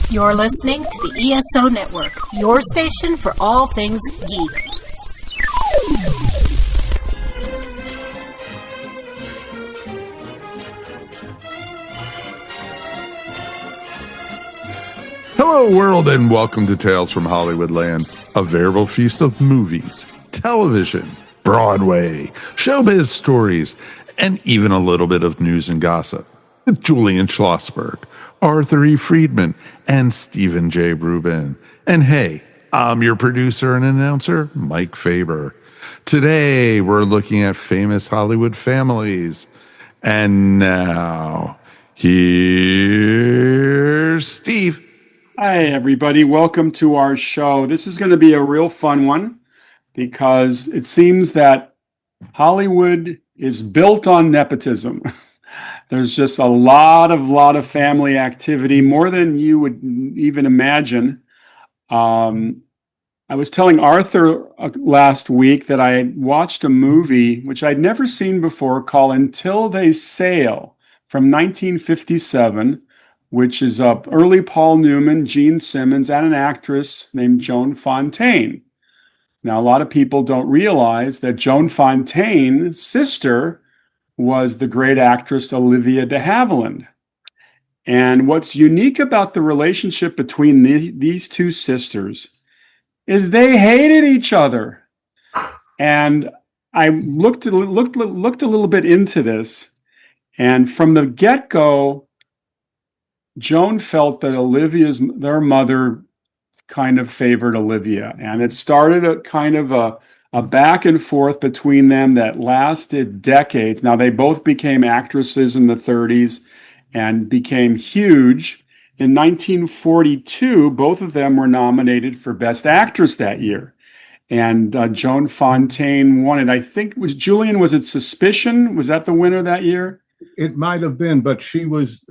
You're listening to the ESO Network, your station for all things geek. Hello, world, and welcome to Tales from Hollywoodland, a veritable feast of movies, television, Broadway, showbiz stories, and even a little bit of news and gossip with Julian Schlossberg, Arthur E. Friedman, and Stephen J. Rubin. And hey, I'm your producer and announcer, Mike Faber. Today, we're looking at famous Hollywood families. And now, here's Steve. Hi, everybody. Welcome to our show. This is going to be a real fun one because it seems that Hollywood is built on nepotism. There's just a lot of family activity, more than you would even imagine. I was telling Arthur last week that I watched a movie which I'd never seen before called Until They Sail from 1957. Which is early Paul Newman, Gene Simmons, and an actress named Joan Fontaine. Now, a lot of people don't realize that Joan Fontaine's sister was the great actress Olivia de Havilland. And what's unique about the relationship between these two sisters is they hated each other. And I looked a little bit into this, and from the get-go, Joan felt that their mother kind of favored Olivia. And it started a kind of a back and forth between them that lasted decades. Now, they both became actresses in the 30s and became huge. In 1942, both of them were nominated for Best Actress that year. And Joan Fontaine won it. I think it was Julian, was it Suspicion? Was that the winner that year? It might have been, but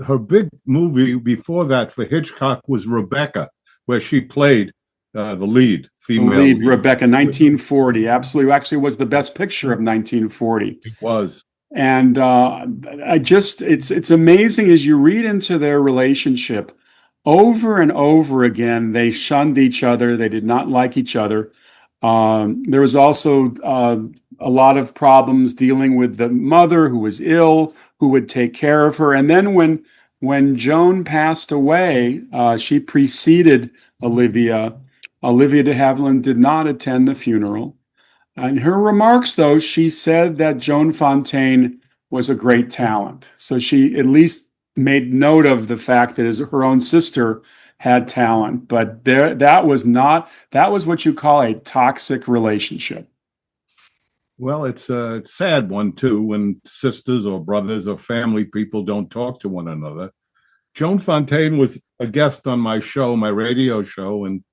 her big movie before that for Hitchcock was Rebecca, where she played the lead, female lead. Rebecca, 1940. Absolutely. Actually was the best picture of 1940. It was. And it's amazing as you read into their relationship. Over and over again, they shunned each other. They did not like each other. There was also a lot of problems dealing with the mother who was ill, who would take care of her. And then when Joan passed away, she preceded Olivia. Olivia de Havilland did not attend the funeral. In her remarks, though, she said that Joan Fontaine was a great talent. So she at least made note of the fact that her own sister had talent. But that was what you call a toxic relationship. Well, it's a sad one, too, when sisters or brothers or family people don't talk to one another. Joan Fontaine was a guest on my show, my radio show, and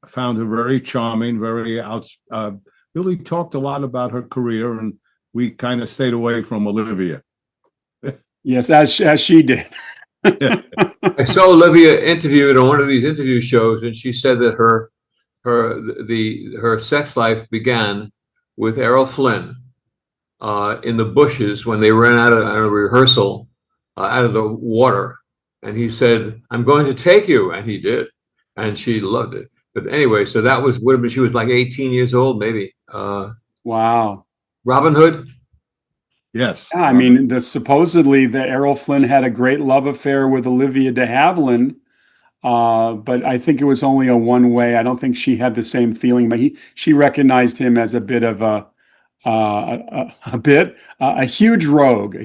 found her very charming, really talked a lot about her career, and we kind of stayed away from Olivia. Yes, as she did. I saw Olivia interviewed on one of these interview shows, and she said that her sex life began with Errol Flynn in the bushes when they ran out of a rehearsal out of the water. And he said, "I'm going to take you." And he did. And she loved it. But anyway, so that would have been, she was like 18 years old, maybe. Wow. Robin Hood? Yes. Yeah, I mean, supposedly that Errol Flynn had a great love affair with Olivia de Havilland. But I think it was only a one-way. I don't think she had the same feeling, but she recognized him as a bit of a huge rogue,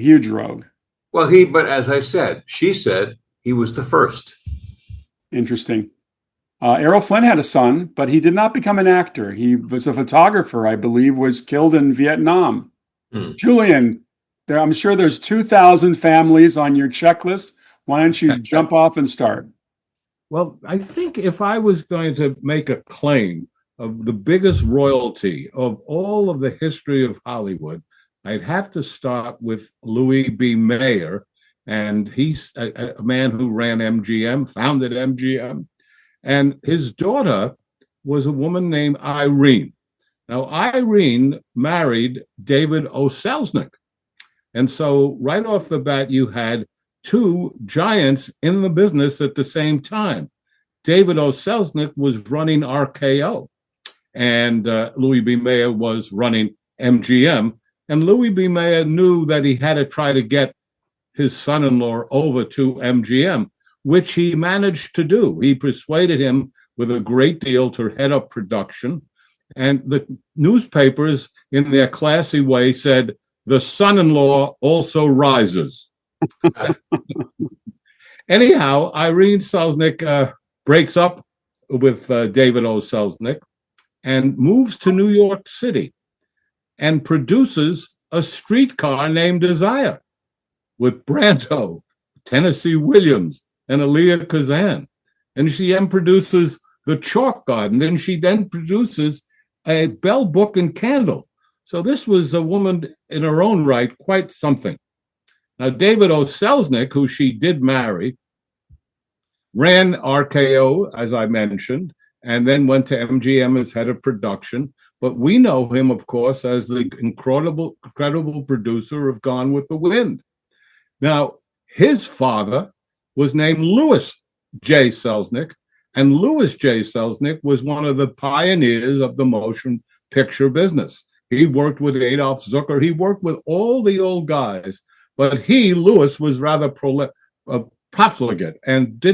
Well, but as I said, she said he was the first. Interesting. Errol Flynn had a son, but he did not become an actor. He was a photographer, I believe, was killed in Vietnam. Julian, I'm sure there's 2,000 families on your checklist. Why don't you jump off and start? Well, I think if I was going to make a claim of the biggest royalty of all of the history of Hollywood, I'd have to start with Louis B. Mayer. And he's a man who ran MGM, founded MGM. And his daughter was a woman named Irene. Now, Irene married David O. Selznick. And so right off the bat, you had two giants in the business at the same time. David O. Selznick was running RKO, and Louis B. Mayer was running MGM. And Louis B. Mayer knew that he had to try to get his son-in-law over to MGM, which he managed to do. He persuaded him with a great deal to head up production. And the newspapers, in their classy way, said, "The son-in-law also rises." Anyhow, Irene Selznick breaks up with David O. Selznick and moves to New York City and produces A Streetcar Named Desire with Brando, Tennessee Williams, and Elia Kazan. And she then produces The Chalk Garden, and she then produces A Bell, Book, and Candle. So this was a woman in her own right, quite something. Now, David O. Selznick, who she did marry, ran RKO, as I mentioned, and then went to MGM as head of production. But we know him, of course, as the incredible producer of Gone with the Wind. Now, his father was named Louis J. Selznick, and Louis J. Selznick was one of the pioneers of the motion picture business. He worked with Adolf Zucker. He worked with all the old guys, but Louis, was rather profligate and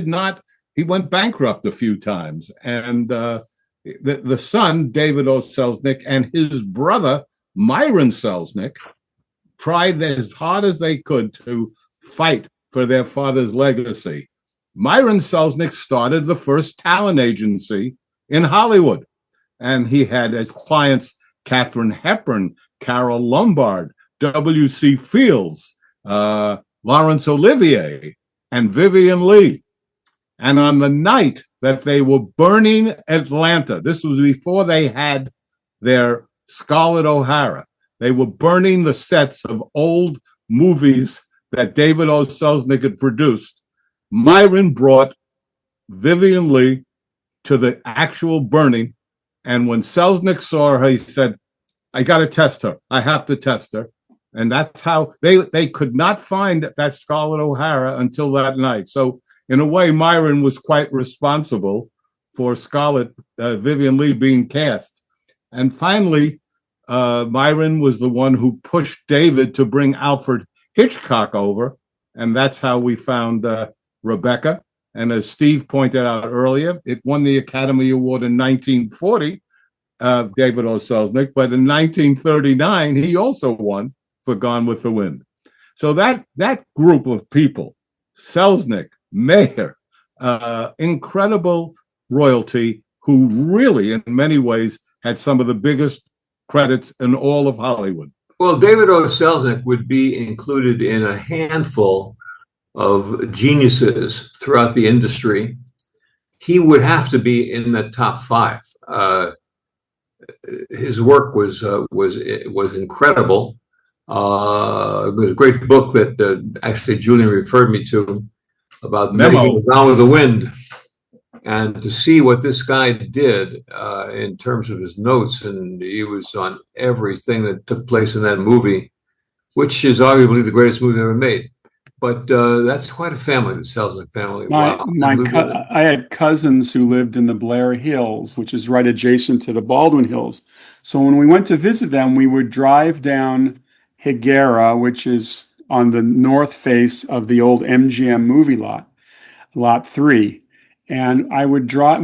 he went bankrupt a few times. And the son, David O. Selznick, and his brother, Myron Selznick, tried as hard as they could to fight for their father's legacy. Myron Selznick started the first talent agency in Hollywood, and he had as clients Katharine Hepburn, Carol Lombard, W.C. Fields, Laurence Olivier, and Vivian Leigh. And on the night that they were burning Atlanta, this was before they had their Scarlett O'Hara, they were burning the sets of old movies that David O. Selznick had produced. Myron brought Vivian Leigh to the actual burning. And when Selznick saw her, he said, "I got to test her. I have to test her." And that's how they could not find that Scarlett O'Hara until that night. So in a way, Myron was quite responsible for Vivian Leigh being cast. And finally, Myron was the one who pushed David to bring Alfred Hitchcock over. And that's how we found Rebecca. And as Steve pointed out earlier, it won the Academy Award in 1940, David O. Selznick, but in 1939, he also won for Gone with the Wind. So that group of people, Selznick, Mayer, incredible royalty, who really, in many ways, had some of the biggest credits in all of Hollywood. Well, David O. Selznick would be included in a handful of geniuses throughout the industry. He would have to be in the top five. His work was incredible. It was a great book that actually Julian referred me to about Gone with the Wind, and to see what this guy did in terms of his notes, and he was on everything that took place in that movie, which is arguably the greatest movie ever made. But that's quite a family, the Selznick family. I had cousins who lived in the Blair Hills, which is right adjacent to the Baldwin Hills. So when we went to visit them, we would drive down Higuera, which is on the north face of the old MGM movie lot 3. And we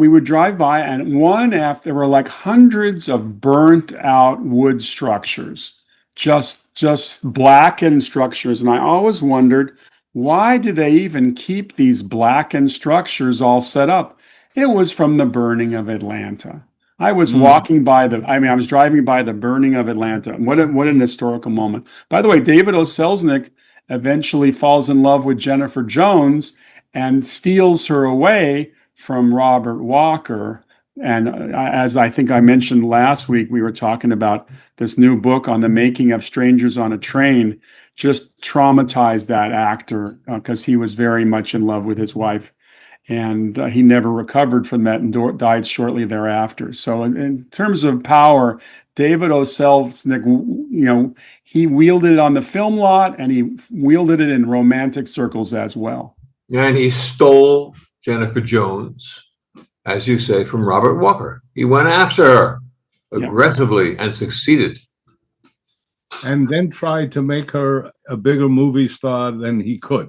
would drive by, and there were like hundreds of burnt out wood structures, just blackened structures. And I always wondered, why do they even keep these blackened structures all set up? It was from the burning of Atlanta. I was driving by the burning of Atlanta. What an historical moment. By the way, David O. Selznick eventually falls in love with Jennifer Jones and steals her away from Robert Walker. And as I think I mentioned last week, we were talking about this new book on the making of Strangers on a Train, just traumatized that actor because he was very much in love with his wife. And he never recovered from that and died shortly thereafter. So in terms of power, David O. Selznick, he wielded it on the film lot, and he wielded it in romantic circles as well. And he stole Jennifer Jones as you say, from Robert Walker. He went after her aggressively and succeeded. And then tried to make her a bigger movie star than he could.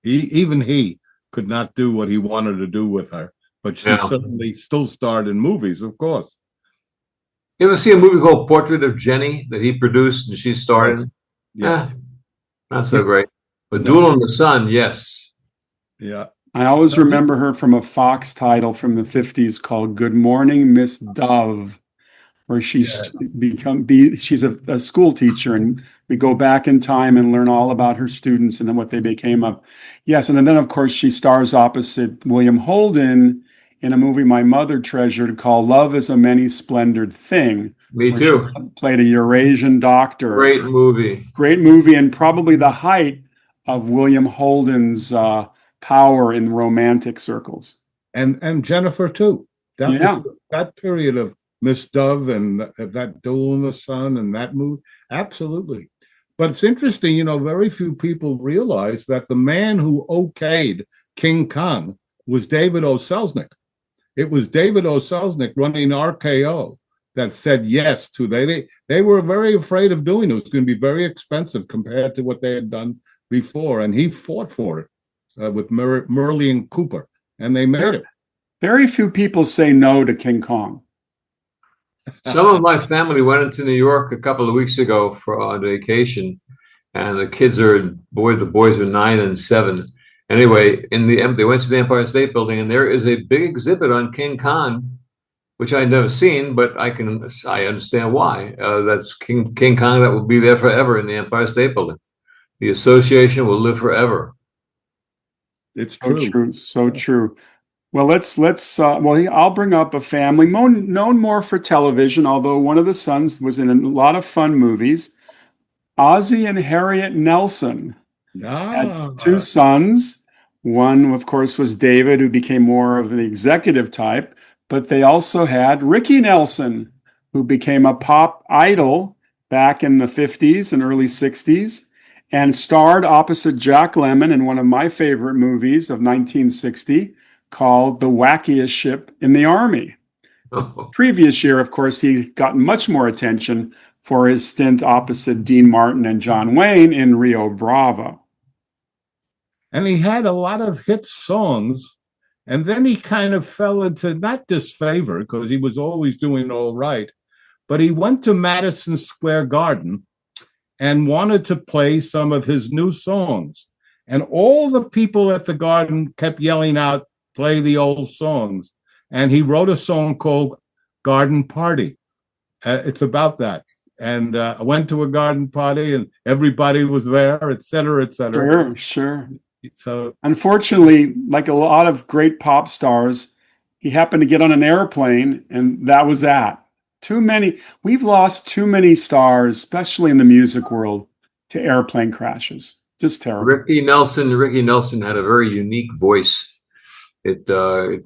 Even he could not do what he wanted to do with her, but she certainly still starred in movies, of course. You ever see a movie called Portrait of Jenny that he produced and she starred in? Yes. Not so great. But Duel in the Sun, yes. Yeah. I always remember her from a Fox title from the 50s called Good Morning, Miss Dove, where she's a school teacher, and we go back in time and learn all about her students and then what they became of. Yes, and then of course she stars opposite William Holden in a movie my mother treasured called Love is a Many Splendored Thing. Me too. She played a Eurasian doctor. Great movie. Great movie, and probably the height of William Holden's power in romantic circles. And Jennifer too. That period of Miss Dove and that Duel in the Sun and that movie, absolutely. But it's interesting, very few people realize that the man who okayed King Kong was David O. Selznick. It was David O. Selznick running RKO that said yes to they were very afraid of doing it. It was going to be very expensive compared to what they had done before, and he fought for it with Merlin Cooper, and they made it. Very few people say no to King Kong. Some of my family went into New York a couple of weeks ago on vacation, and the boys are 9 and 7. Anyway, they went to the Empire State Building, and there is a big exhibit on King Kong, which I'd never seen, but I understand why. That's King Kong that will be there forever in the Empire State Building. The association will live forever. It's true. So true. Well, I'll bring up a family known more for television, although one of the sons was in a lot of fun movies. Ozzie and Harriet Nelson had 2 sons. One, of course, was David, who became more of an executive type, but they also had Ricky Nelson, who became a pop idol back in the 50s and early 60s, and starred opposite Jack Lemmon in one of my favorite movies of 1960, called The Wackiest Ship in the Army. Previous year, of course, he got much more attention for his stint opposite Dean Martin and John Wayne in Rio Bravo. And he had a lot of hit songs, and then he kind of fell into not disfavor because he was always doing all right, but he went to Madison Square Garden and wanted to play some of his new songs. And all the people at the Garden kept yelling out, play the old songs. And he wrote a song called Garden Party. It's about that. And I went to a garden party and everybody was there, et cetera, et cetera. Sure. So unfortunately, like a lot of great pop stars, he happened to get on an airplane and that was that. We've lost too many stars, especially in the music world, to airplane crashes. Just terrible. Ricky Nelson had a very unique voice. It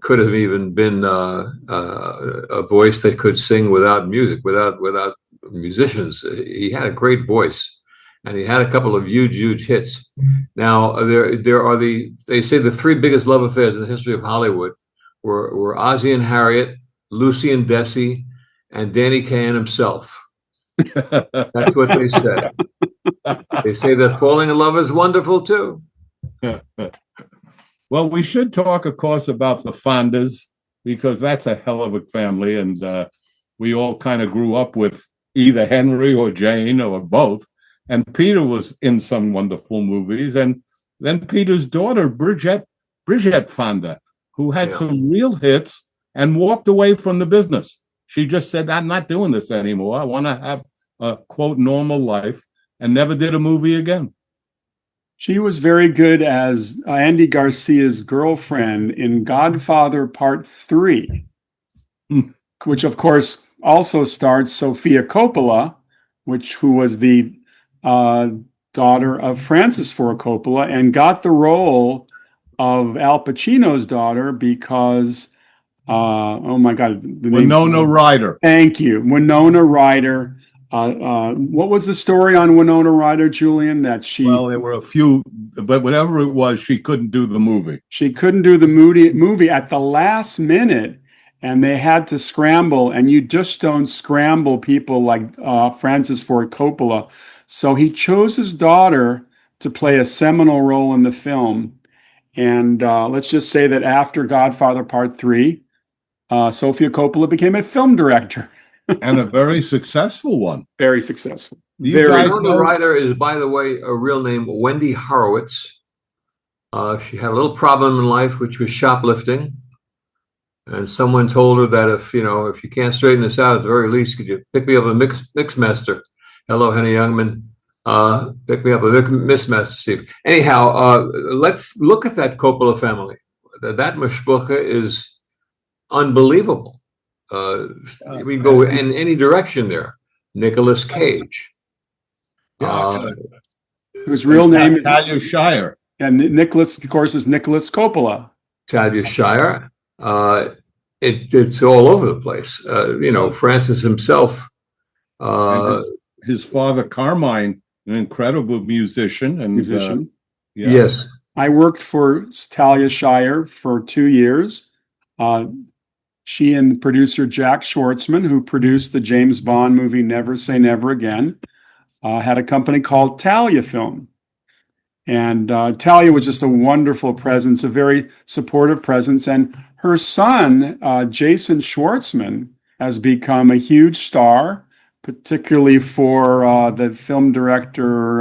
could have even been a voice that could sing without music, without musicians. He had a great voice, and he had a couple of huge hits. Now they say the 3 biggest love affairs in the history of Hollywood were Ozzie and Harriet, Lucy and Desi, and Danny Kaye himself. That's what they said. They say that falling in love is wonderful too. Well, we should talk, of course, about the Fondas, because that's a hell of a family, and we all kind of grew up with either Henry or Jane or both. And Peter was in some wonderful movies, and then Peter's daughter, Bridget Fonda, who had some real hits and walked away from the business. She just said, I'm not doing this anymore. I want to have a, quote, normal life, and never did a movie again. She was very good as Andy Garcia's girlfriend in Godfather Part 3, which, of course, also starred Sofia Coppola, who was the daughter of Francis Ford Coppola, and got the role of Al Pacino's daughter because, oh my God. Winona Ryder. Thank you. Winona Ryder What was the story on Winona Ryder, Julian? That Well, there were a few, but whatever it was, she couldn't do the movie. she couldn't do the movie at the last minute, and they had to scramble. And you just don't scramble people like Francis Ford Coppola. So he chose his daughter to play a seminal role in the film. And let's just say that after Godfather Part 3, Sofia Coppola became a film director. And a very successful one. Very successful. Winona Ryder is, by the way, a real name, Wendy Horowitz. She had a little problem in life, which was shoplifting. And someone told her that if you can't straighten this out, at the very least, could you pick me up a mixmaster? Hello, Henny Youngman. Pick me up a mixmaster, Steve. Anyhow, let's look at that Coppola family. That mashbucha is unbelievable. We can go in any direction there. Nicolas Cage. Whose real name is Talia Shire. And Nicholas, of course, is Nicholas Coppola. Talia Shire. It's all over the place. Francis himself. His father, Carmine, an incredible musician. Yes. I worked for Talia Shire for 2 years. She and producer Jack Schwartzman, who produced the James Bond movie Never Say Never Again, had a company called Talia Film. And Talia was just a wonderful presence, a very supportive presence. And her son, Jason Schwartzman, has become a huge star, particularly for the film director,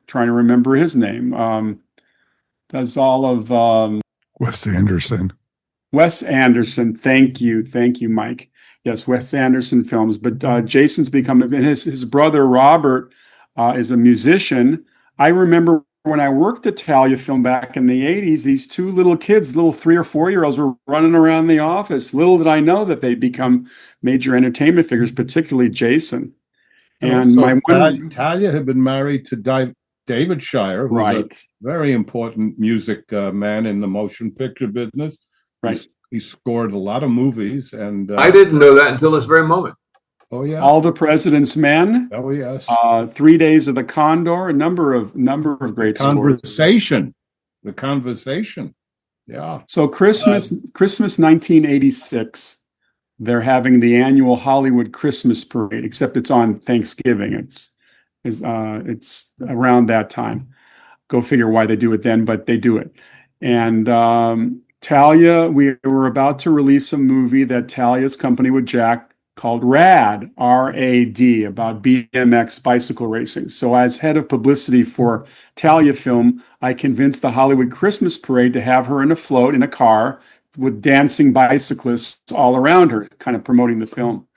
trying to remember his name, does all of... Wes Anderson. Wes Anderson, thank you, Mike. Yes, Wes Anderson films. But Jason's become, and his brother Robert is a musician. I remember when I worked at Talia Film back in the 80s, these two little kids, little 3 or 4 year olds, were running around the office. Little did I know that they'd become major entertainment figures, particularly Jason. And Talia had been married to David Shire, who's a very important music man in the motion picture business. Right. He scored a lot of movies, and I didn't know that until this very moment. Oh yeah, All the President's Men. Oh yes, 3 Days of the Condor. A number of great Conversation. The Conversation. Yeah. So Christmas 1986. They're having the annual Hollywood Christmas parade, except it's on Thanksgiving. It's around that time. Go figure why they do it then, but they do it. And Talia, we were about to release a movie that Talia's company with Jack called RAD, R-A-D, about BMX bicycle racing. So as head of publicity for Talia Film, I convinced the Hollywood Christmas Parade to have her in a float in a car with dancing bicyclists all around her, kind of promoting the film.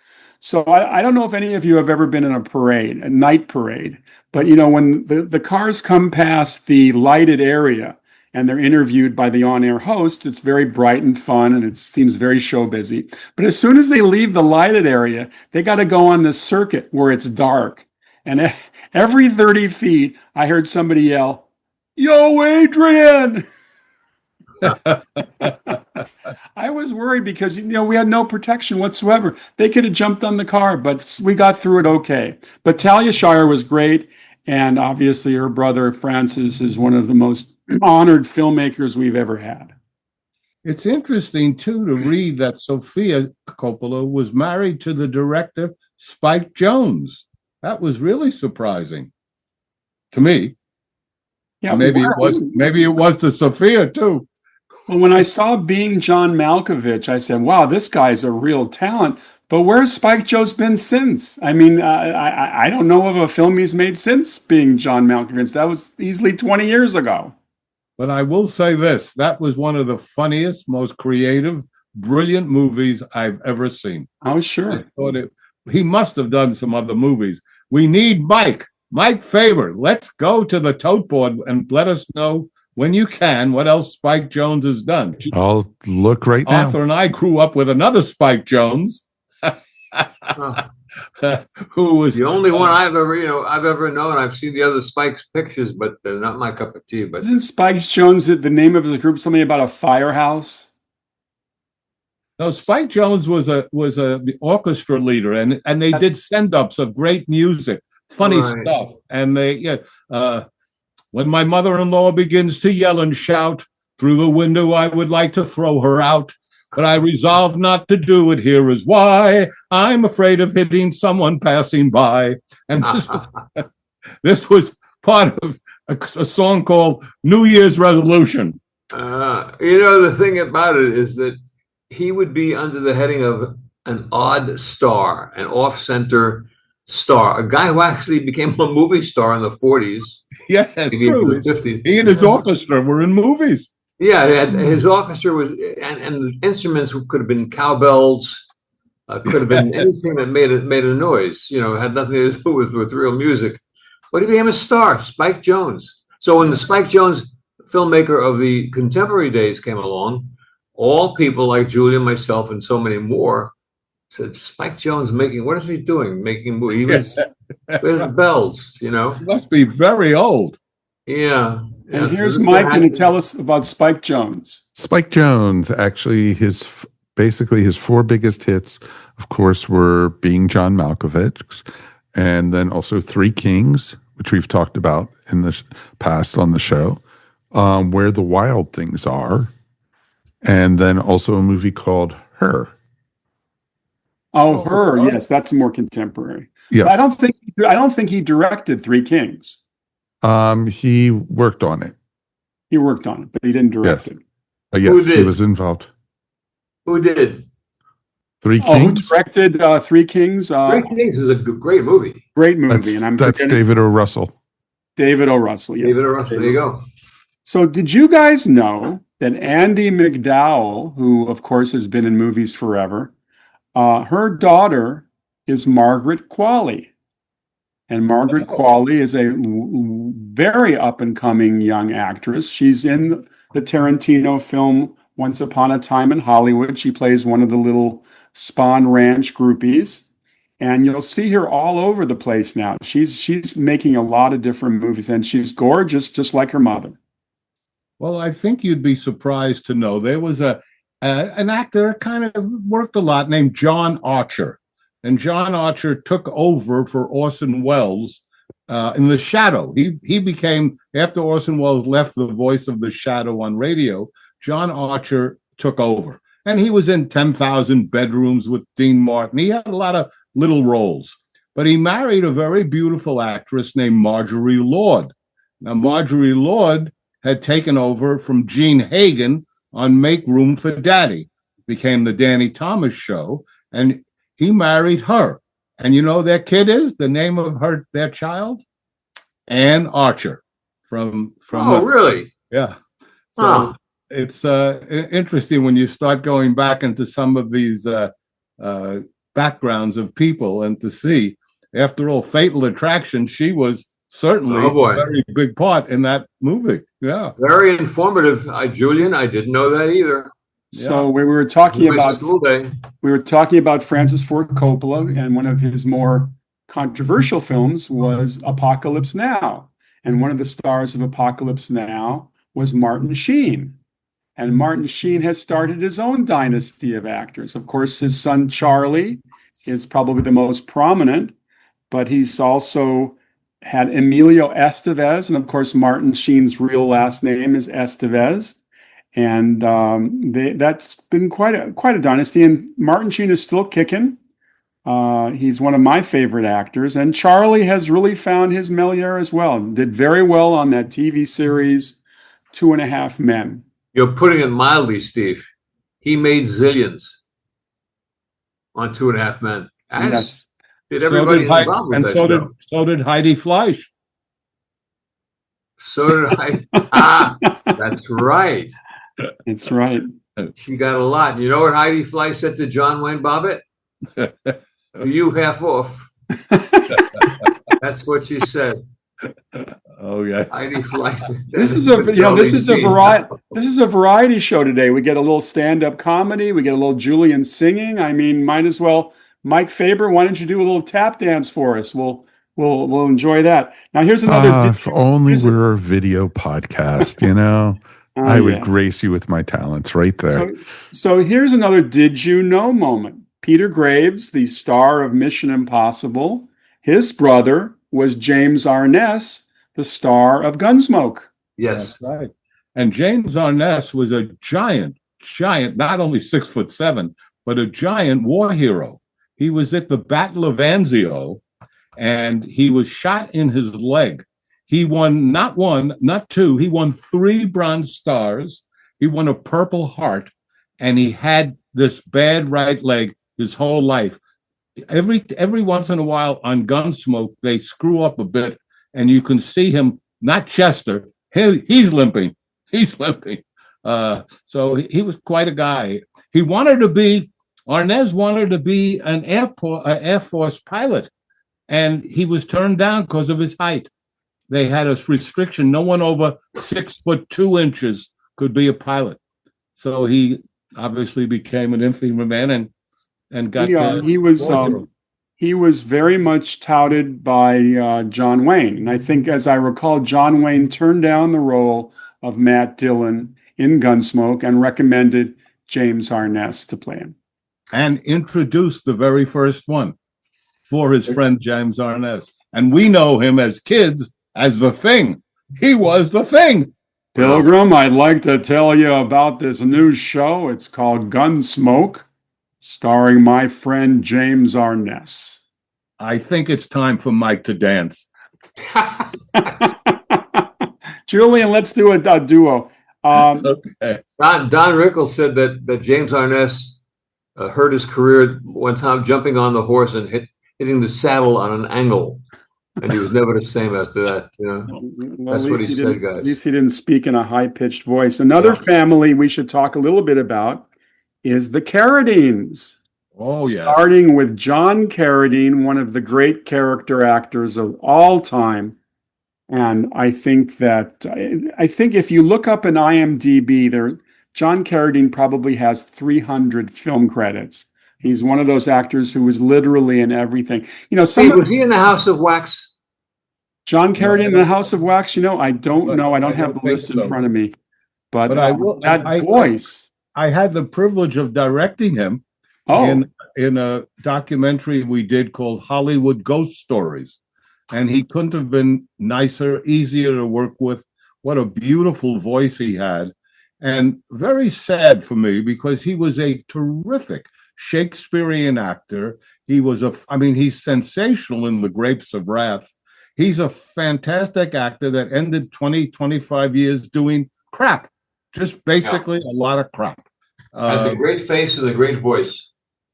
So I don't know if any of you have ever been in a parade, a night parade, but when the cars come past the lighted area, and they're interviewed by the on-air host, it's very bright and fun, and it seems very show busy. But as soon as they leave the lighted area, they got to go on this circuit where it's dark. And every 30 feet, I heard somebody yell, "Yo, Adrian!" I was worried because, we had no protection whatsoever. They could have jumped on the car, but we got through it okay. But Talia Shire was great. And obviously her brother, Francis, is one of the most honored filmmakers we've ever had. It's interesting, too, to read that Sofia Coppola was married to the director, Spike Jonze. That was really surprising to me. Yeah, maybe it was to Sofia, too. Well, when I saw Being John Malkovich, I said, wow, this guy's a real talent. But where's Spike Jonze been since? I mean, I don't know of a film he's made since Being John Malkovich. That was easily 20 years ago. But I will say this, that was one of the funniest, most creative, brilliant movies I've ever seen. Oh, sure. He must have done some other movies. We need Mike Faber. Let's go to the tote board and let us know when you can what else Spike Jonze has done. I'll look right now. Arthur and I grew up with another Spike Jonze. Who was the only one I've ever known. I've seen the other Spike's pictures, but they're not my cup of tea. But isn't Spike Jonze the name of his group something about a firehouse? No, Spike Jones was a orchestra leader, and they did send-ups of great music, funny Right. stuff. And when my mother-in-law begins to yell and shout through the window, I would like to throw her out. But I resolve not to do it. Here is why. I'm afraid of hitting someone passing by. And this was part of a song called New Year's Resolution. The thing about it is that he would be under the heading of an odd star, an off-center star, a guy who actually became a movie star in the 40s. Yes, it's true. The 50s. He and his orchestra were in movies. Yeah, his orchestra was, and the instruments could have been cowbells, could have been anything that made a noise. Had nothing to do with real music. But he became a star, Spike Jones. So when the Spike Jones filmmaker of the contemporary days came along, all people like Julia, myself, and so many more said, Spike Jones what is he doing? Making movies. Where's the bells, He must be very old. Yeah. And here's Mike going to tell us about Spike Jones. Spike Jones, actually, his 4 biggest hits, of course, were Being John Malkovich, and then also Three Kings, which we've talked about in the past on the show, Where the Wild Things Are, and then also a movie called Her. Oh, Her, yes, that's more contemporary. Yes. But I don't think he directed Three Kings. He worked on it. He worked on it, but he didn't direct it. Yes, he was involved. Who did? Three Kings? Who directed Three Kings? Three Kings is a great movie. Great movie. That's David O. Russell. David O. Russell, yes. David O. Russell, there you go. So did you guys know that Andie MacDowell, who of course has been in movies forever, her daughter is Margaret Qualley. And Margaret Qualley is a very up-and-coming young actress. She's in the Tarantino film Once Upon a Time in Hollywood. She plays one of the little Spahn Ranch groupies. And you'll see her all over the place now. She's making a lot of different movies, and she's gorgeous, just like her mother. Well, I think you'd be surprised to know there was an actor kind of worked a lot named John Archer. And John Archer took over for Orson Welles in The Shadow. He became, after Orson Welles left the voice of The Shadow on radio, John Archer took over. And he was in 10,000 Bedrooms with Dean Martin. He had a lot of little roles. But he married a very beautiful actress named Marjorie Lord. Now, Marjorie Lord had taken over from Gene Hagen on Make Room for Daddy. Became the Danny Thomas Show. And he married her. And you know their kid is? The name of their child? Ann Archer. Really? Yeah. So it's interesting when you start going back into some of these backgrounds of people and to see, after all, Fatal Attraction, she was certainly a very big part in that movie. Yeah. Very informative, Julian. I didn't know that either. So we were talking about Francis Ford Coppola, and one of his more controversial films was Apocalypse Now. And one of the stars of Apocalypse Now was Martin Sheen. And Martin Sheen has started his own dynasty of actors. Of course, his son Charlie is probably the most prominent, but he's also had Emilio Estevez. And of course, Martin Sheen's real last name is Estevez. And that's been quite a dynasty. And Martin Sheen is still kicking. He's one of my favorite actors. And Charlie has really found his milieu as well. Did very well on that TV series, 2.5 Men. You're putting it mildly, Steve. He made zillions on 2.5 Men. Yes. Did everybody involved with that show. So did Heidi Fleisch. So did Heidi. That's right. That's right. She got a lot. You know what Heidi Fleisch said to John Wayne Bobbitt? For you, half off. That's what she said. Oh yeah. Heidi Fleisch. This is a variety show today. We get a little stand-up comedy. We get a little Julian singing. I mean, might as well. Mike Faber, why don't you do a little tap dance for us? We'll enjoy that. Now here's another. If only we're a video podcast, Oh, I would yeah. grace you with my talents right there. So here's another did you know moment. Peter Graves, the star of Mission Impossible, his brother was James Arness, the star of Gunsmoke. Yes. That's right. And James Arness was a giant, not only 6'7", but a giant war hero. He was at the Battle of Anzio, and he was shot in his leg. He won not one, not two. He won 3 Bronze Stars. He won a Purple Heart, and he had this bad right leg his whole life. Every once in a while on Gunsmoke, they screw up a bit, and you can see him. Not Chester. He's limping. He's limping. So he was quite a guy. Arnez wanted to be an Air Force pilot, and he was turned down because of his height. They had a restriction. No one over 6'2" could be a pilot. So he obviously became an infantryman and got. He was very much touted by John Wayne, and I think, as I recall, John Wayne turned down the role of Matt Dillon in Gunsmoke and recommended James Arness to play him, and introduced the very first one for his friend James Arness. And we know him as kids as the Thing. He was the Thing. Pilgrim, I'd like to tell you about this new show. It's called Gunsmoke, starring my friend James Arness. I think it's time for Mike to dance. Julian, let's do a duo. Okay. Don Rickles said that James Arness hurt his career one time jumping on the horse and hitting the saddle on an angle. And he was never the same after that. Well, that's what he said, guys. At least he didn't speak in a high-pitched voice. Another family we should talk a little bit about is the Carradines. Oh, yeah. Starting with John Carradine, one of the great character actors of all time. And I think if you look up in IMDb, John Carradine probably has 300 film credits. He's one of those actors who was literally in everything. Was he in the House of Wax? John Carradine in the House of Wax? I don't know. I don't have the list in front of me. But that voice. I had the privilege of directing him in a documentary we did called Hollywood Ghost Stories. And he couldn't have been nicer, easier to work with. What a beautiful voice he had. And very sad for me because he was a terrific Shakespearean actor. He's sensational in The Grapes of Wrath. He's a fantastic actor that ended 25 years doing crap. Just basically a lot of crap. Had the great face and the great voice.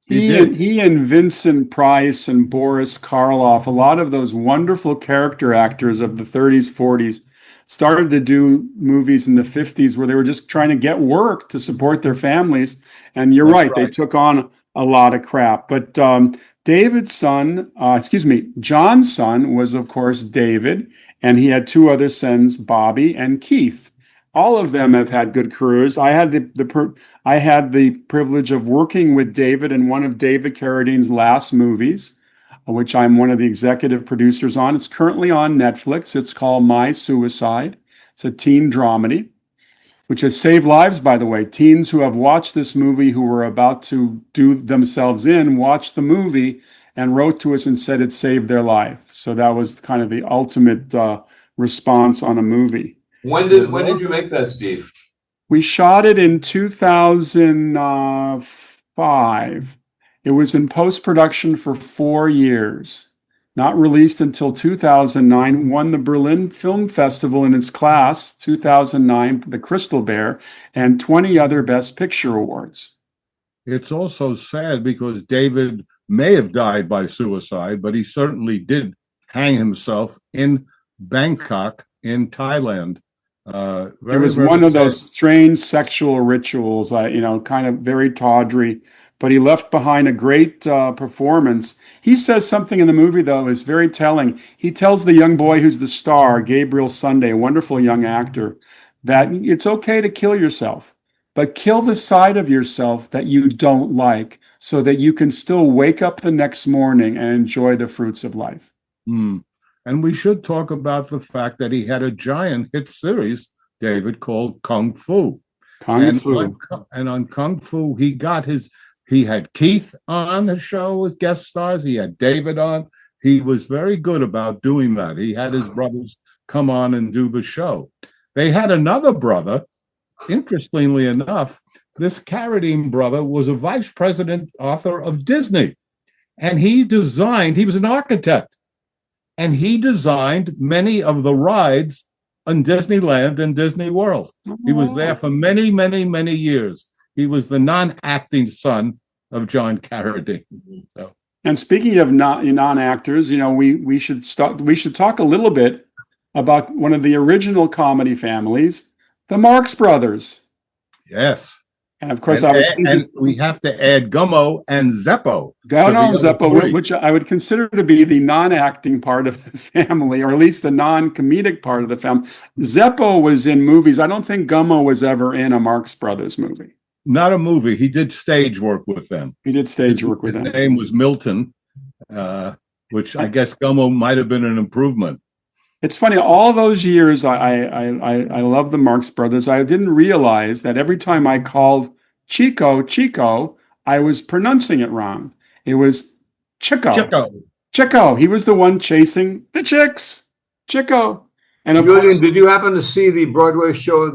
He and Vincent Price and Boris Karloff, a lot of those wonderful character actors of the 30s, 40s, started to do movies in the 50s where they were just trying to get work to support their families. And you're right, they took on a lot of crap. But John's son was, of course, David, and he had 2 other sons, Bobby and Keith. All of them have had good careers. I had the privilege of working with David in one of David Carradine's last movies, which I'm one of the executive producers on. It's currently on Netflix. It's called My Suicide. It's a teen dramedy, which has saved lives, by the way. Teens who have watched this movie, who were about to do themselves in, watched the movie and wrote to us and said it saved their life. So that was kind of the ultimate response on a movie. When did you make that, Steve? We shot it in 2005. It was in post-production for 4 years. Not released until 2009. Won the Berlin Film Festival in its class, 2009, the Crystal Bear, and 20 other Best Picture awards. It's also sad because David may have died by suicide, but he certainly did hang himself in Bangkok in Thailand. It was one of those strange sexual rituals, kind of very tawdry, but he left behind a great performance. He says something in the movie, though, is very telling. He tells the young boy who's the star, Gabriel Sunday, a wonderful young actor, that it's okay to kill yourself, but kill the side of yourself that you don't like so that you can still wake up the next morning and enjoy the fruits of life. And we should talk about the fact that he had a giant hit series, David, called Kung Fu. Kung Fu. And on Kung Fu, he had Keith on his show as guest stars. He had David on. He was very good about doing that. He had his brothers come on and do the show. They had another brother. Interestingly enough, this Carradine brother was a vice president author of Disney. And he was an architect. And he designed many of the rides on Disneyland and Disney World. He was there for many, many, many years. He was the non-acting son of John Carradine. So. And speaking of non-actors, we should talk a little bit about one of the original comedy families, the Marx Brothers. Yes. And of course, and we have to add Gummo and Zeppo. Zeppo, which I would consider to be the non-acting part of the family, or at least the non-comedic part of the family. Zeppo was in movies. I don't think Gummo was ever in a Marx Brothers movie. Not a movie. He did stage work with them. His name was Milton, which I guess Gummo might have been an improvement. It's funny, all those years I love the Marx Brothers. I didn't realize that every time I called Chico, I was pronouncing it wrong. It was Chico. He was the one chasing the chicks. Chico. And of Julian, did you happen to see the Broadway show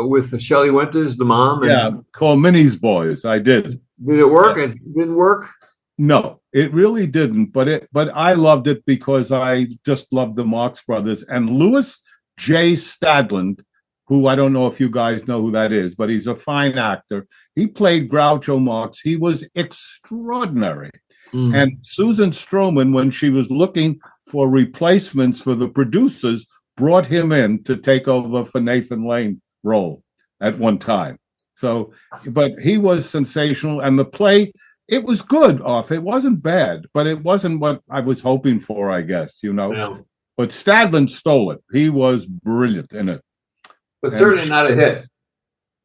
with Shelley Winters, the mom? Called Minnie's Boys. I did. Did it work? Yes. It didn't work? No, it really didn't. But I loved it because I just loved the Marx Brothers. And Louis J. Stadland, who I don't know if you guys know who that is, but he's a fine actor. He played Groucho Marx. He was extraordinary. Mm. And Susan Stroman, when she was looking for replacements for the producers, brought him in to take over for Nathan Lane role at one time. So, but he was sensational. And the play, it was good off. It wasn't bad, but it wasn't what I was hoping for, I guess, Yeah. But Stadland stole it. He was brilliant in it. But certainly not a hit.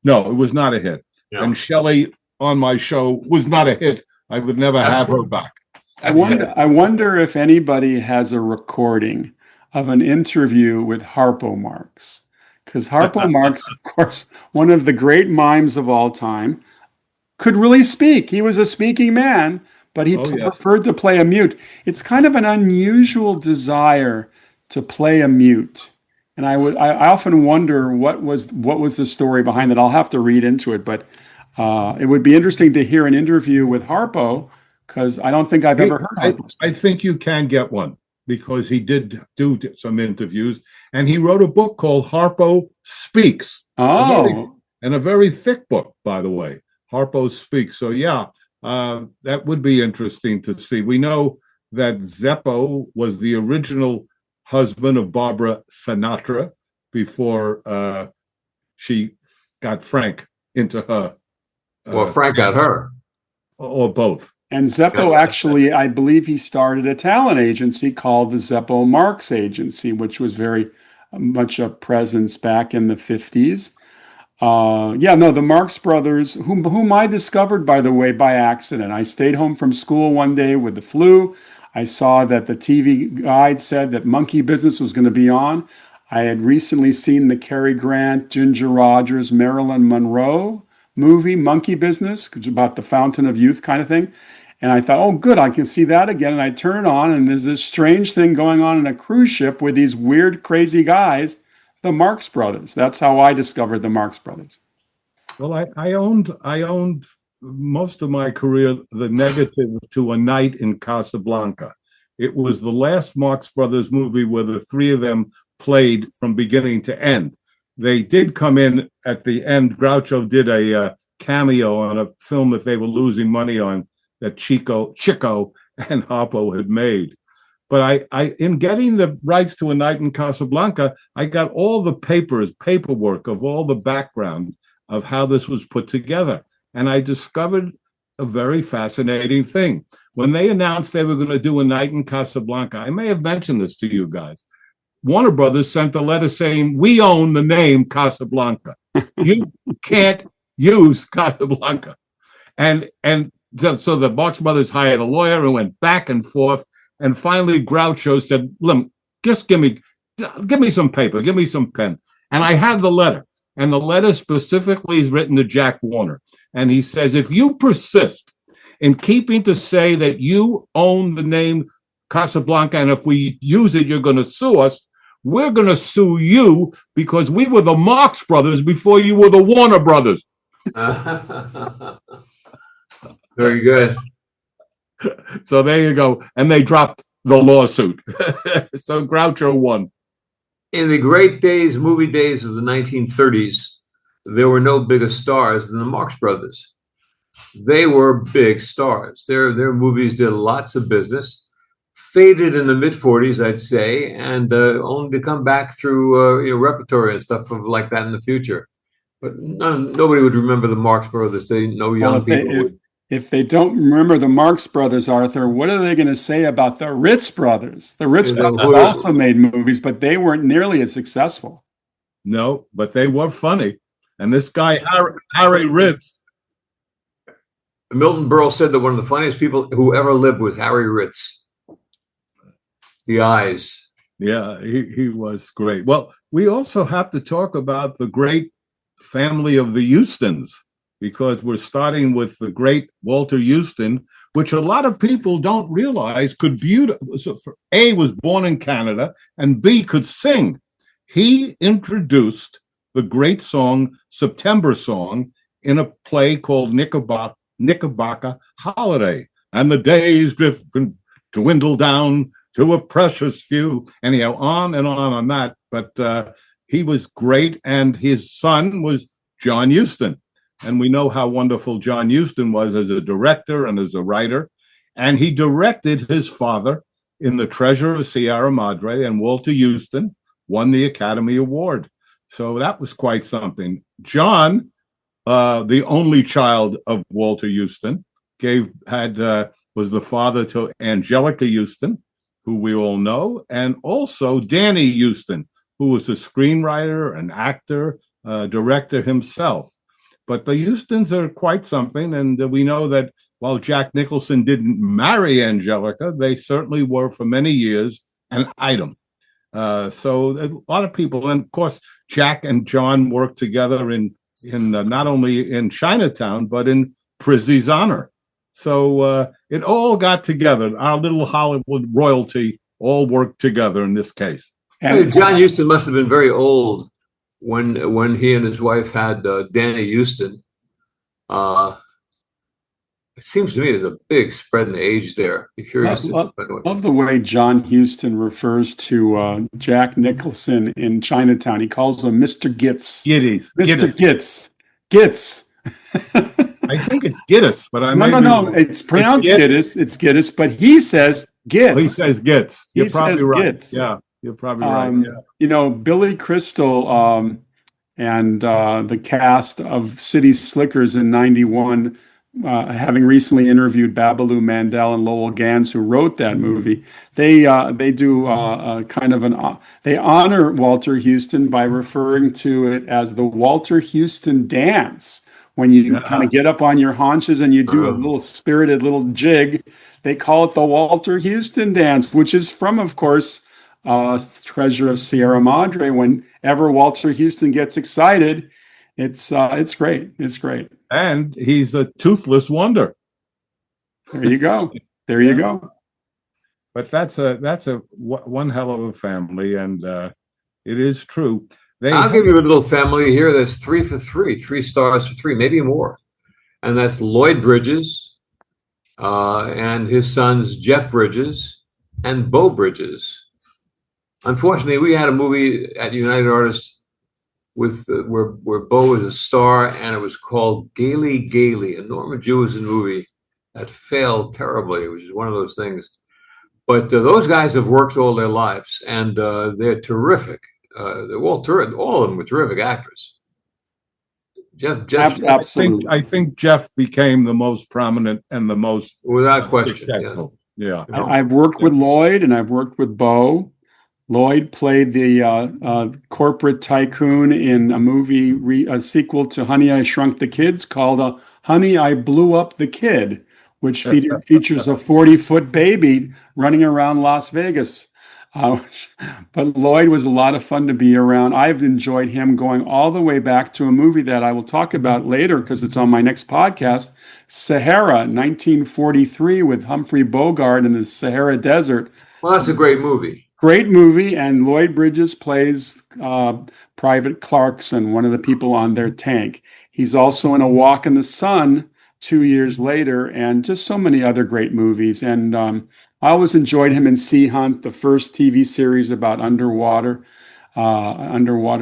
No, it was not a hit. Yeah. And Shelley on my show was not a hit. I would never have her back. I wonder if anybody has a recording of an interview with Harpo Marx. Because Harpo Marx, of course, one of the great mimes of all time, could really speak. He was a speaking man, but he preferred to play a mute. It's kind of an unusual desire to play a mute. And I often wonder what was the story behind it. I'll have to read into it, but it would be interesting to hear an interview with Harpo, because I don't think I've ever heard Harpo. I think you can get one, because he did do some interviews, and he wrote a book called Harpo Speaks. Oh. And a very thick book, by the way. Harpo Speaks. So that would be interesting to see. We know that Zeppo was the original husband of Barbara Sinatra before she got Frank into her. Frank got her. Or both. And Zeppo actually, I believe he started a talent agency called the Zeppo Marx Agency, which was very much a presence back in the 50s. The Marx Brothers, whom I discovered, by the way, by accident. I stayed home from school one day with the flu. I saw that the TV guide said that Monkey Business was going to be on. I had recently seen the Cary Grant, Ginger Rogers, Marilyn Monroe movie, Monkey Business, which is about the fountain of youth kind of thing. And I thought, oh, good, I can see that again. And I turn it on, and there's this strange thing going on in a cruise ship with these weird, crazy guys, the Marx Brothers. That's how I discovered the Marx Brothers. Well, I owned most of my career the negative to A Night in Casablanca. It was the last Marx Brothers movie where the three of them played from beginning to end. They did come in at the end. Groucho did a cameo on a film that they were losing money on that Chico and Harpo had made. But I in getting the rights to A Night in Casablanca, I got all the paperwork of all the background of how this was put together. And I discovered a very fascinating thing. When they announced they were going to do A Night in Casablanca, I may have mentioned this to you guys. Warner Brothers sent a letter saying, we own the name Casablanca. You can't use Casablanca. And so the Marx Brothers hired a lawyer and went back and forth. And finally, Groucho said, just give me some paper, give me some pen. And I have the letter. And the letter specifically is written to Jack Warner. And he says, if you persist in keeping to say that you own the name Casablanca, and if we use it, you're going to sue us, we're going to sue you because we were the Marx Brothers before you were the Warner Brothers. Very good. So there you go. And they dropped the lawsuit. So Groucho won. In the great days, movie days of the 1930s, there were no bigger stars than the Marx Brothers. They were big stars. Their movies did lots of business. Faded in the mid-40s, I'd say, and only to come back through repertory and stuff like that in the future. But nobody would remember the Marx Brothers. No young people would. If they don't remember the Marx Brothers, Arthur, what are they going to say about the Ritz Brothers? The Ritz Brothers also made movies, but they weren't nearly as successful. No, but they were funny. And this guy, Harry Ritz. Milton Berle said that one of the funniest people who ever lived was Harry Ritz. The eyes. Yeah, he was great. Well, we also have to talk about the great family of the Houstons, because we're starting with the great Walter Houston, which a lot of people don't realize A, was born in Canada, and B, could sing. He introduced the great song, September Song, in a play called Knickerbocker Holiday. And the days dwindle down to a precious few. Anyhow, on and on that. But he was great, and his son was John Huston. And we know how wonderful John Huston was as a director and as a writer. And he directed his father in The Treasure of Sierra Madre, and Walter Huston won the Academy Award. So that was quite something. John, the only child of Walter Huston, was the father to Angelica Houston, who we all know, and also Danny Huston, who was a screenwriter, an actor, director himself. But the Houstons are quite something, and we know that while Jack Nicholson didn't marry Angelica, they certainly were for many years an item. So a lot of people, and of course, Jack and John worked together in not only in Chinatown, but in Prizzi's Honor. So it all got together. Our little Hollywood royalty all worked together in this case. And John Huston must have been very old when he and his wife had Danny Huston. It seems to me there's a big spread in age there. Be curious. Love the way John Huston refers to Jack Nicholson in Chinatown. He calls him Mr. Gitz. Mr. Gitz. I think it's Gittes, but No. It's pronounced Gittes. It's Gittes, but he says Gitz. Oh, he says Gitz. You're probably right. Gitz. Yeah, you're probably right. Yeah. Billy Crystal and the cast of City Slickers in '91, having recently interviewed Babaloo Mandel and Lowell Gans, who wrote that movie, they do they honor Walter Huston by referring to it as the Walter Huston dance. When you kind of get up on your haunches and you do a little spirited little jig, they call it the Walter Huston dance, which is from, of course, Treasure of Sierra Madre. Whenever Walter Huston gets excited, it's great. It's great. And he's a toothless wonder. There you go. There you go. But that's a one hell of a family, and it is true. I'll give you a little family here that's 3 for 3, 3 stars for 3, maybe more. And that's Lloyd Bridges and his sons Jeff Bridges and Beau Bridges. Unfortunately, we had a movie at United Artists with where Beau was a star, and it was called Gaily Gaily, a Norma Jewison movie that failed terribly, which is one of those things. But those guys have worked all their lives, and they're terrific. They're all terrific. All of them were terrific actors. Jeff Absolutely. I think Jeff became the most prominent and the most without question successful. Yeah. I've worked with Lloyd and I've worked with Beau. Lloyd played the corporate tycoon in a movie, a sequel to Honey, I Shrunk the Kids called Honey, I Blew Up the Kid, which features a 40-foot baby running around Las Vegas. Uh, but Lloyd was a lot of fun to be around. I've enjoyed him going all the way back to a movie that I will talk about later because it's on my next podcast, Sahara, 1943, with Humphrey Bogart in the Sahara Desert. Well, that's a great movie. Great movie, and Lloyd Bridges plays Private Clarkson, one of the people on their tank. He's also in A Walk in the Sun 2 years later, and just so many other great movies. And I always enjoyed him in Sea Hunt, the first TV series about underwater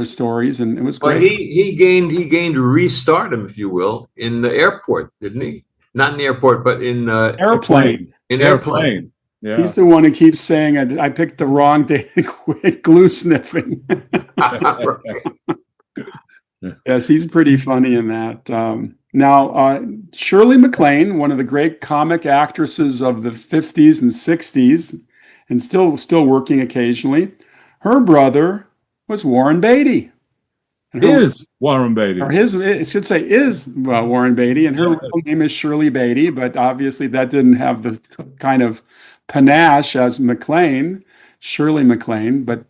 stories, and it was But great. he gained restardom, if you will, in the airport, didn't he? Not in the airport, but in Airplane. Airplane. Yeah. He's the one who keeps saying, I picked the wrong day to quit glue sniffing. Right. Yes, he's pretty funny in that. Now, Shirley MacLaine, one of the great comic actresses of the 50s and 60s, and still working occasionally, her brother was Warren Beatty. And Is Warren Beatty. or his, it should say is Warren Beatty, and her real name is Shirley Beatty, but obviously that didn't have the kind of panache as MacLaine, Shirley MacLaine, but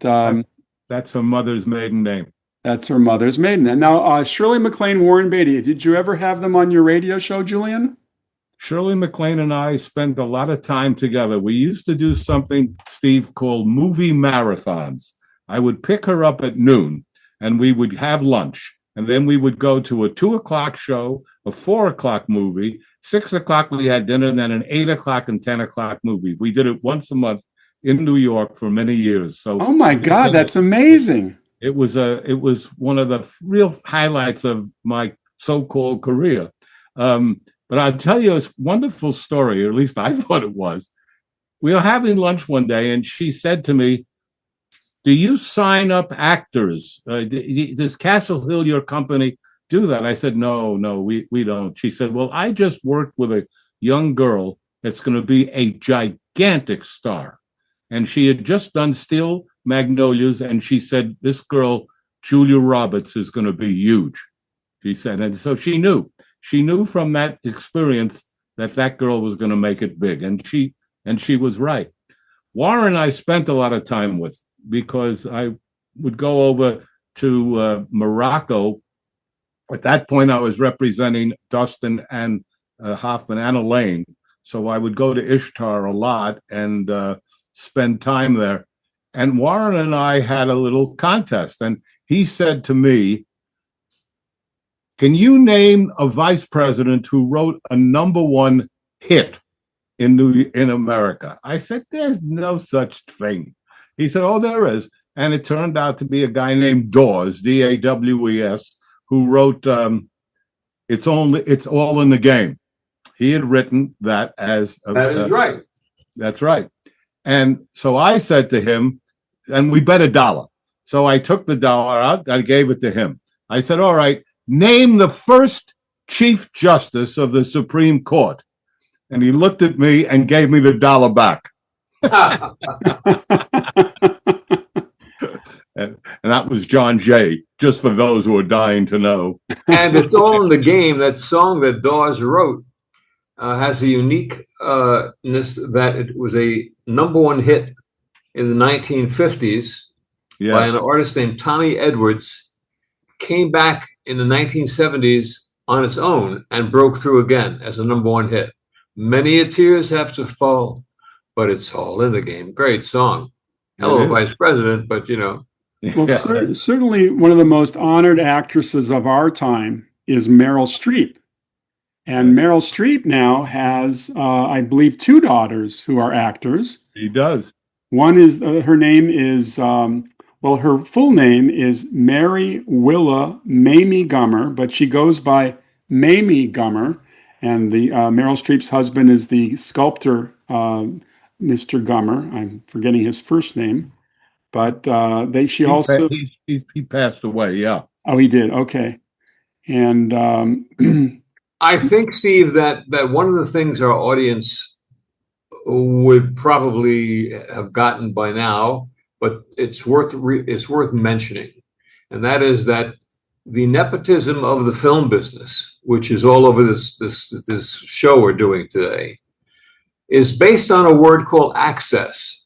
That's her mother's maiden name. that's her mother's maiden name. Now, Shirley MacLaine, Warren Beatty, did you ever have them on your radio show, Julian? Shirley MacLaine and I spent a lot of time together. We used to do something, Steve, called movie marathons. I would pick her up at noon and we would have lunch. And then we would go to a 2:00 show, a 4:00 movie, 6:00 we had dinner, and then an 8:00 and 10:00 movie. We did it once a month in New York for many years. So Oh my God, that's amazing. it was one of the real highlights of my so-called career. But I'll tell you a wonderful story, or at least I thought it was. We were having lunch one day, and she said to me, "Do you sign up actors? Does Castle Hill, your company, do that?" I said, No, we don't. She said, "Well, I just worked with a young girl that's going to be a gigantic star." And she had just done Steel Magnolias, and she said, "This girl, Julia Roberts, is going to be huge." She said, and so she knew. She knew from that experience that girl was going to make it big, and she was right. Warren I spent a lot of time with because I would go over to Morocco. At that point, I was representing Dustin and Hoffman and Elaine, so I would go to Ishtar a lot and spend time there. And Warren and I had a little contest, and he said to me, "Can you name a vice president who wrote a #1 hit in America?" I said, "There's no such thing." He said, "Oh, there is." And it turned out to be a guy named Dawes, Dawes, who wrote It's All in the Game. He had written that as That is right. That's right. And so I said to him, and we bet $1. So I took the dollar out, I gave it to him. I said, "All right, name the first Chief Justice of the Supreme Court." And he looked at me and gave me the $1 back. And that was John Jay, just for those who are dying to know. And It's All in the Game, that song that Dawes wrote, has a uniqueness that it was a #1 hit in the 1950s by an artist named Tommy Edwards, came back in the 1970s on its own and broke through again as a #1 hit. Many a tears have to fall, but it's all in the game. Great song. Hello, Vice President, but you know. Well, certainly one of the most honored actresses of our time is Meryl Streep. And Meryl Streep now has, I believe, 2 daughters who are actors. He does. One is, her name is, her full name is Mary Willa Mamie Gummer, but she goes by Mamie Gummer. And the Meryl Streep's husband is the sculptor, Mr. Gummer. I'm forgetting his first name. But he passed away, yeah. Oh, he did. Okay. And I think, Steve, that one of the things our audience would probably have gotten by now, but it's worth mentioning, and that is that the nepotism of the film business, which is all over this show we're doing today, is based on a word called access.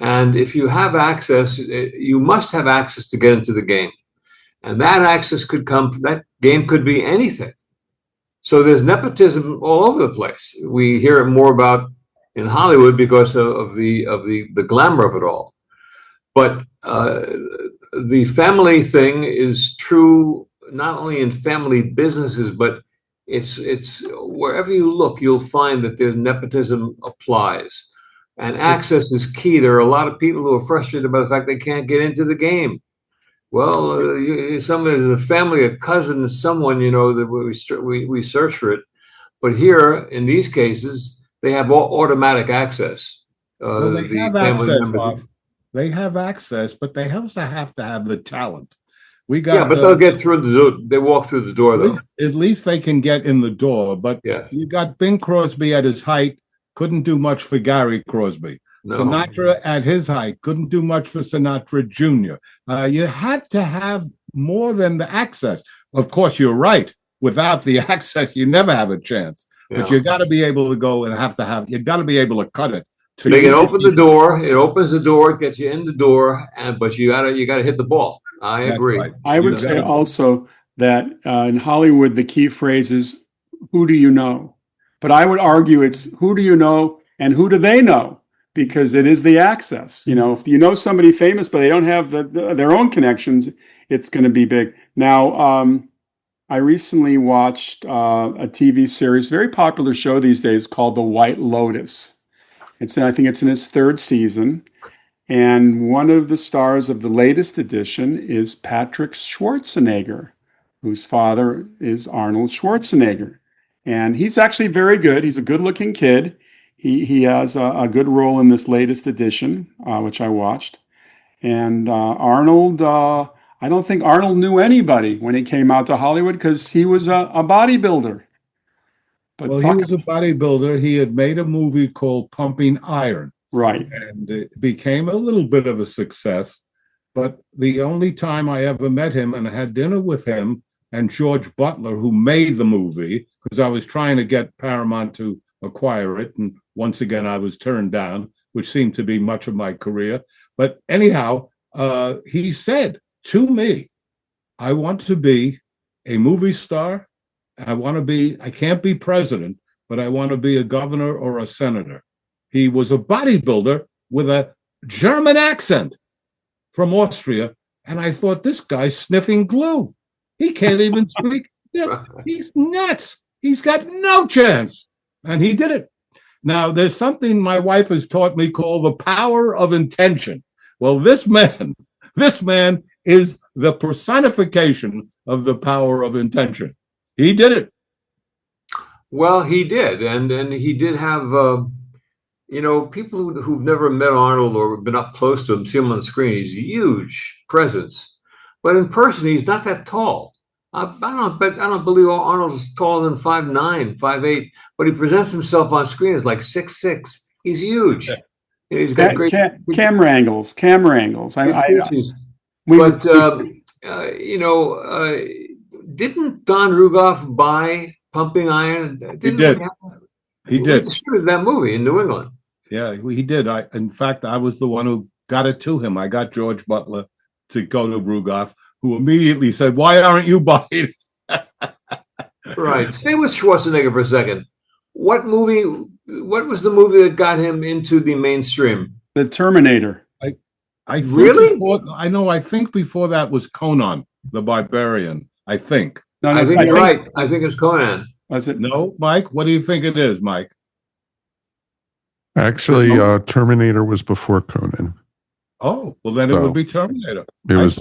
And if you have access, you must have access to get into the game. And that access that game could be anything. So there's nepotism all over the place. We hear it more about in Hollywood because of the glamour of it all. But the family thing is true not only in family businesses, but it's wherever you look, you'll find that there's nepotism applies. And access is key. There are a lot of people who are frustrated by the fact they can't get into the game. Well, there's a family, a cousin, someone, that we search for it. But here, in these cases, they have automatic access. Well, they have access. They have access, but they also have to have the talent. But they'll get through the door. They walk through the door, though. At least they can get in the door. But you got Bing Crosby at his height, couldn't do much for Gary Crosby. No. Sinatra at his height couldn't do much for Sinatra Jr. You had to have more than the access. Of course, you're right. Without the access, you never have a chance. Yeah. But you got to be able to go and you got to be able to cut it. They can open the door. It opens the door, gets you in the door, but you gotta hit the ball. I agree. Right. I would say also that in Hollywood, the key phrase is, who do you know? But I would argue it's who do you know and who do they know? Because it is the access. If you know somebody famous, but they don't have their own connections, it's going to be big. Now, I recently watched a TV series, very popular show these days called The White Lotus. I think it's in its third season. And one of the stars of the latest edition is Patrick Schwarzenegger, whose father is Arnold Schwarzenegger. And he's actually very good. He's a good-looking kid. He has a good role in this latest edition, which I watched. And Arnold, I don't think Arnold knew anybody when he came out to Hollywood because he was a bodybuilder. He was a bodybuilder. He had made a movie called Pumping Iron. Right. And it became a little bit of a success. But the only time I ever met him and had dinner with him and George Butler, who made the movie, because I was trying to get Paramount to acquire it. And once again, I was turned down, which seemed to be much of my career. But anyhow, he said to me, I want to be a movie star. I can't be president, but I want to be a governor or a senator. He was a bodybuilder with a German accent from Austria. And I thought, this guy's sniffing glue. He can't even speak. He's nuts. He's got no chance. And he did it. Now, there's something my wife has taught me called the power of intention. Well, this man is the personification of the power of intention. He did it. Well, he did. And he did have, people who've never met Arnold or been up close to him, see him on the screen. He's a huge presence. But in person, he's not that tall. I don't believe Arnold's taller than 5'9", 5'8", but he presents himself on screen as like 6'6". He's huge. Yeah. He's got great camera angles. Didn't Don Rugoff buy Pumping Iron? He did. He did. Distributed that movie in New England. Yeah, he did. In fact, I was the one who got it to him. I got George Butler to go to Rugoff, who immediately said, "Why aren't you buying?" Right. Stay with Schwarzenegger for a second. What was the movie that got him into the mainstream? The Terminator. I think really? I think before that was Conan the Barbarian. I think. No, I think you're right. I think it's Conan. Was it? No, Mike? What do you think it is, Mike? Actually, Terminator was before Conan. Oh, well, then it would be Terminator. It was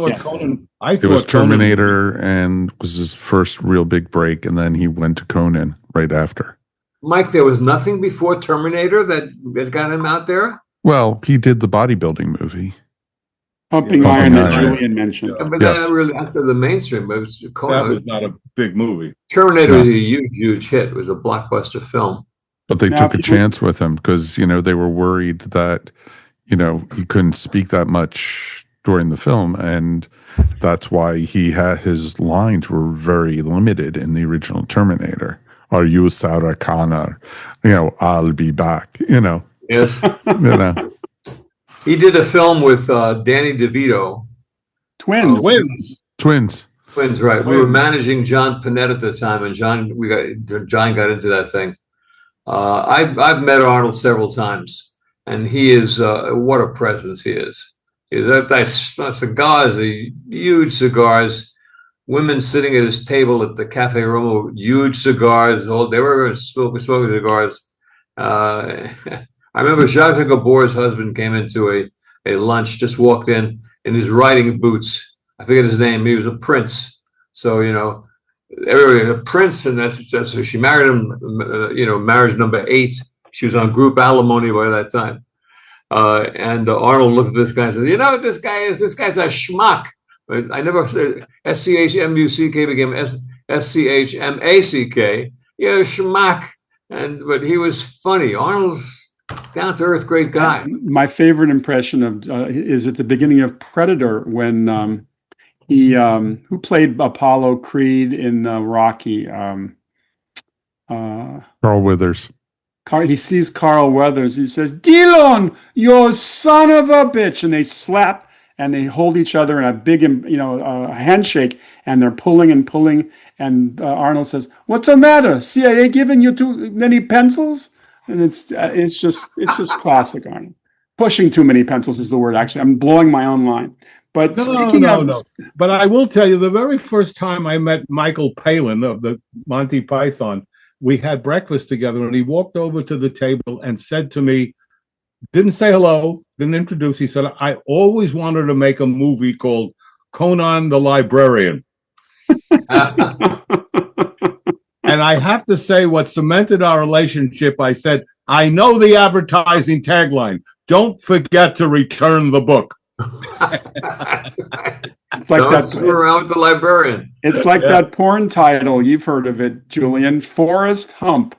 Terminator Conan and was his first real big break, and then he went to Conan right after. Mike, there was nothing before Terminator that got him out there? Well, he did the bodybuilding movie. Pumping Iron that Julian mentioned. Yeah, but that really after the mainstream, it was Conan. That was not a big movie. Terminator was a huge hit. It was a blockbuster film. But they took a chance with him because, they were worried that, he couldn't speak that much during the film. And that's why his lines were very limited in the original Terminator. Are you Sarah Connor? I'll be back, Yes. He did a film with Danny DeVito. Twins. Twins. Twins, right. We were managing John Panetta at the time, and John got into that thing. I've met Arnold several times, and he is what a presence he is. That cigars, the huge cigars, women sitting at his table at the Cafe Roma with huge cigars. They were smoking cigars. I remember Jacques Gabor's husband came into a lunch, just walked in his riding boots. I forget his name. He was a prince. So, everybody, a prince, and that's so she married him, marriage number 8. She was on group alimony by that time. And Arnold looked at this guy and said, this guy's a schmuck. But I never said SCHMUCK became SCHMACK. Schmuck. But he was funny. Arnold's down to earth, great guy. My favorite impression of is at the beginning of Predator when he who played Apollo Creed in Rocky. Carl Weathers. He sees Carl Weathers. He says, "Dillon, you son of a bitch!" And they slap and they hold each other in a big, handshake, and they're pulling and pulling. And Arnold says, "What's the matter? CIA giving you too many pencils?" And it's just classic Arnold. Pushing too many pencils is the word. Actually, I'm blowing my own line. But no. But I will tell you, the very first time I met Michael Palin of the Monty Python, we had breakfast together, and he walked over to the table and said to me, didn't say hello, didn't introduce. He said, "I always wanted to make a movie called Conan the Librarian." And I have to say, what cemented our relationship, I said, "I know the advertising tagline. Don't forget to return the book." Don't screw around with the librarian. It's like that porn title. You've heard of it, Julian. Forrest Hump.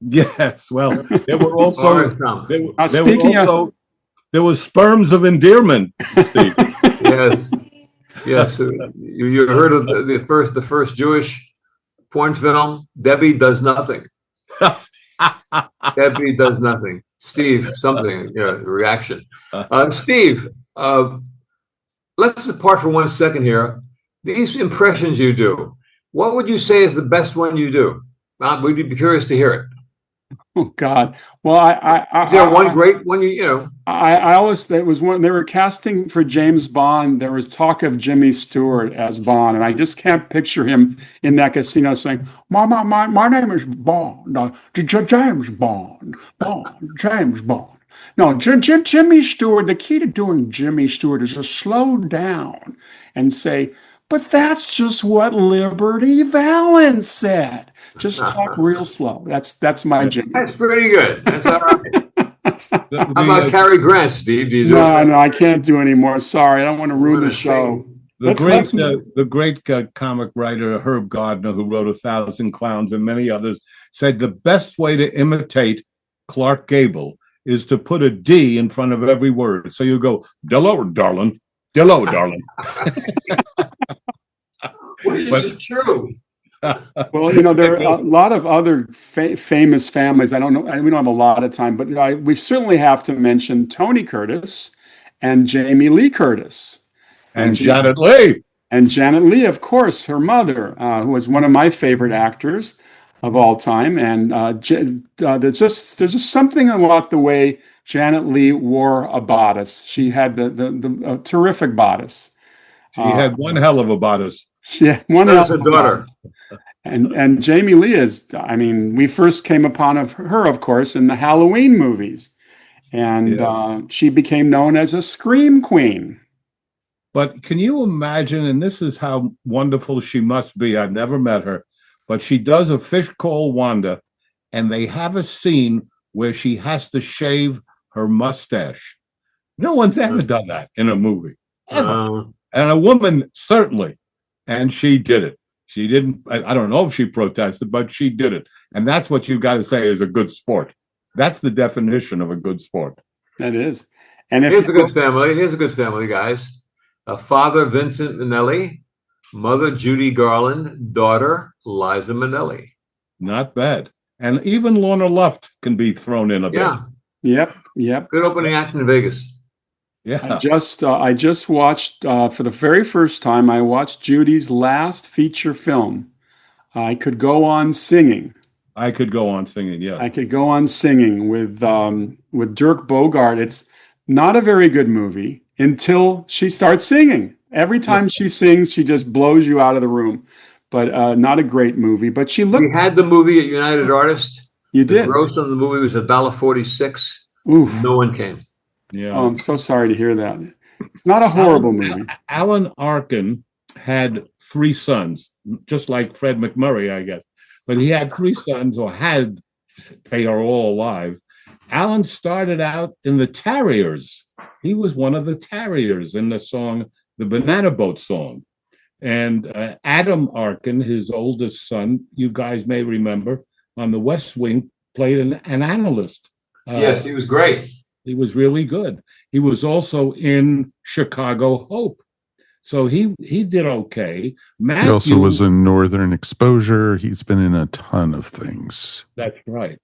Yes. Well, there were also there was Sperms of Endearment, Steve. Yes. You heard of the first Jewish porn film? Debbie Does Nothing. Debbie Does Nothing. Steve, something. Reaction. Steve. Let's depart for 1 second here. These impressions you do, what would you say is the best one you do? We'd be curious to hear it. Oh God! Well, is there one great one? I always, there was one. They were casting for James Bond. There was talk of Jimmy Stewart as Bond, and I just can't picture him in that casino saying, "My name is Bond, James Bond, James Bond." No, Jimmy Stewart, the key to doing Jimmy Stewart is to slow down and say, "But that's just what Liberty Valance said." Just talk real slow. That's my Jimmy. That's pretty good. That's all right. How about Cary Grant, Steve? No, I can't do anymore. Sorry, I don't want to ruin the show. The great comic writer Herb Gardner, who wrote 1,000 Clowns and many others, said the best way to imitate Clark Gable is to put a D in front of every word. So you go, "Dello, darling. Dello, darling." This is true. Well, there are a lot of other famous families. I don't know. We don't have a lot of time, but we certainly have to mention Tony Curtis and Jamie Lee Curtis. And Janet Leigh. And Janet Leigh, of course, her mother, who was one of my favorite actors of all time. And there's just something about the way Janet Leigh wore a bodice. She had the terrific bodice. She had one hell of a bodice. Yeah, one hell of a daughter. And Jamie Lee we first came upon her, of course, in the Halloween movies. And yes. She became known as a Scream Queen. But can you imagine, and this is how wonderful she must be, I've never met her, but she does A Fish Called Wanda, and they have a scene where she has to shave her mustache. No one's ever done that in a movie, ever. And a woman, certainly. And she did it. She didn't, I don't know if she protested, but she did it. And that's what you got to say is a good sport. That's the definition of a good sport. That is. And here's a good family. Here's a good family, guys. Father Vincent Minnelli, mother Judy Garland, daughter Liza Minnelli. Not bad. And even Lorna Luft can be thrown in a bit. Yeah. Yep. Good opening act in Vegas. Yeah. I just watched for the very first time. I watched Judy's last feature film. I Could Go On Singing. I could go on singing. Yes. I Could Go On Singing with Dirk Bogarde. It's not a very good movie until she starts singing. Every time she sings, she just blows you out of the room. But not a great movie. But she We looked. had the movie at United Artists. You The did. gross on the movie was $1.46. Oof. No one came. Yeah. Oh, I'm so sorry to hear that. It's not a horrible movie. Alan Arkin had three sons, just like Fred McMurray, I guess. But he had three sons, or had, they are all alive. Alan started out in the Tarriers. He was one of the Tarriers in the song, the Banana Boat song. And Adam Arkin, his oldest son, you guys may remember, on the West Wing, played an analyst. Yes, he was great. He was really good. He was also in Chicago Hope. So he did okay. Matthew, He also was in Northern Exposure. He's been in a ton of things. That's right.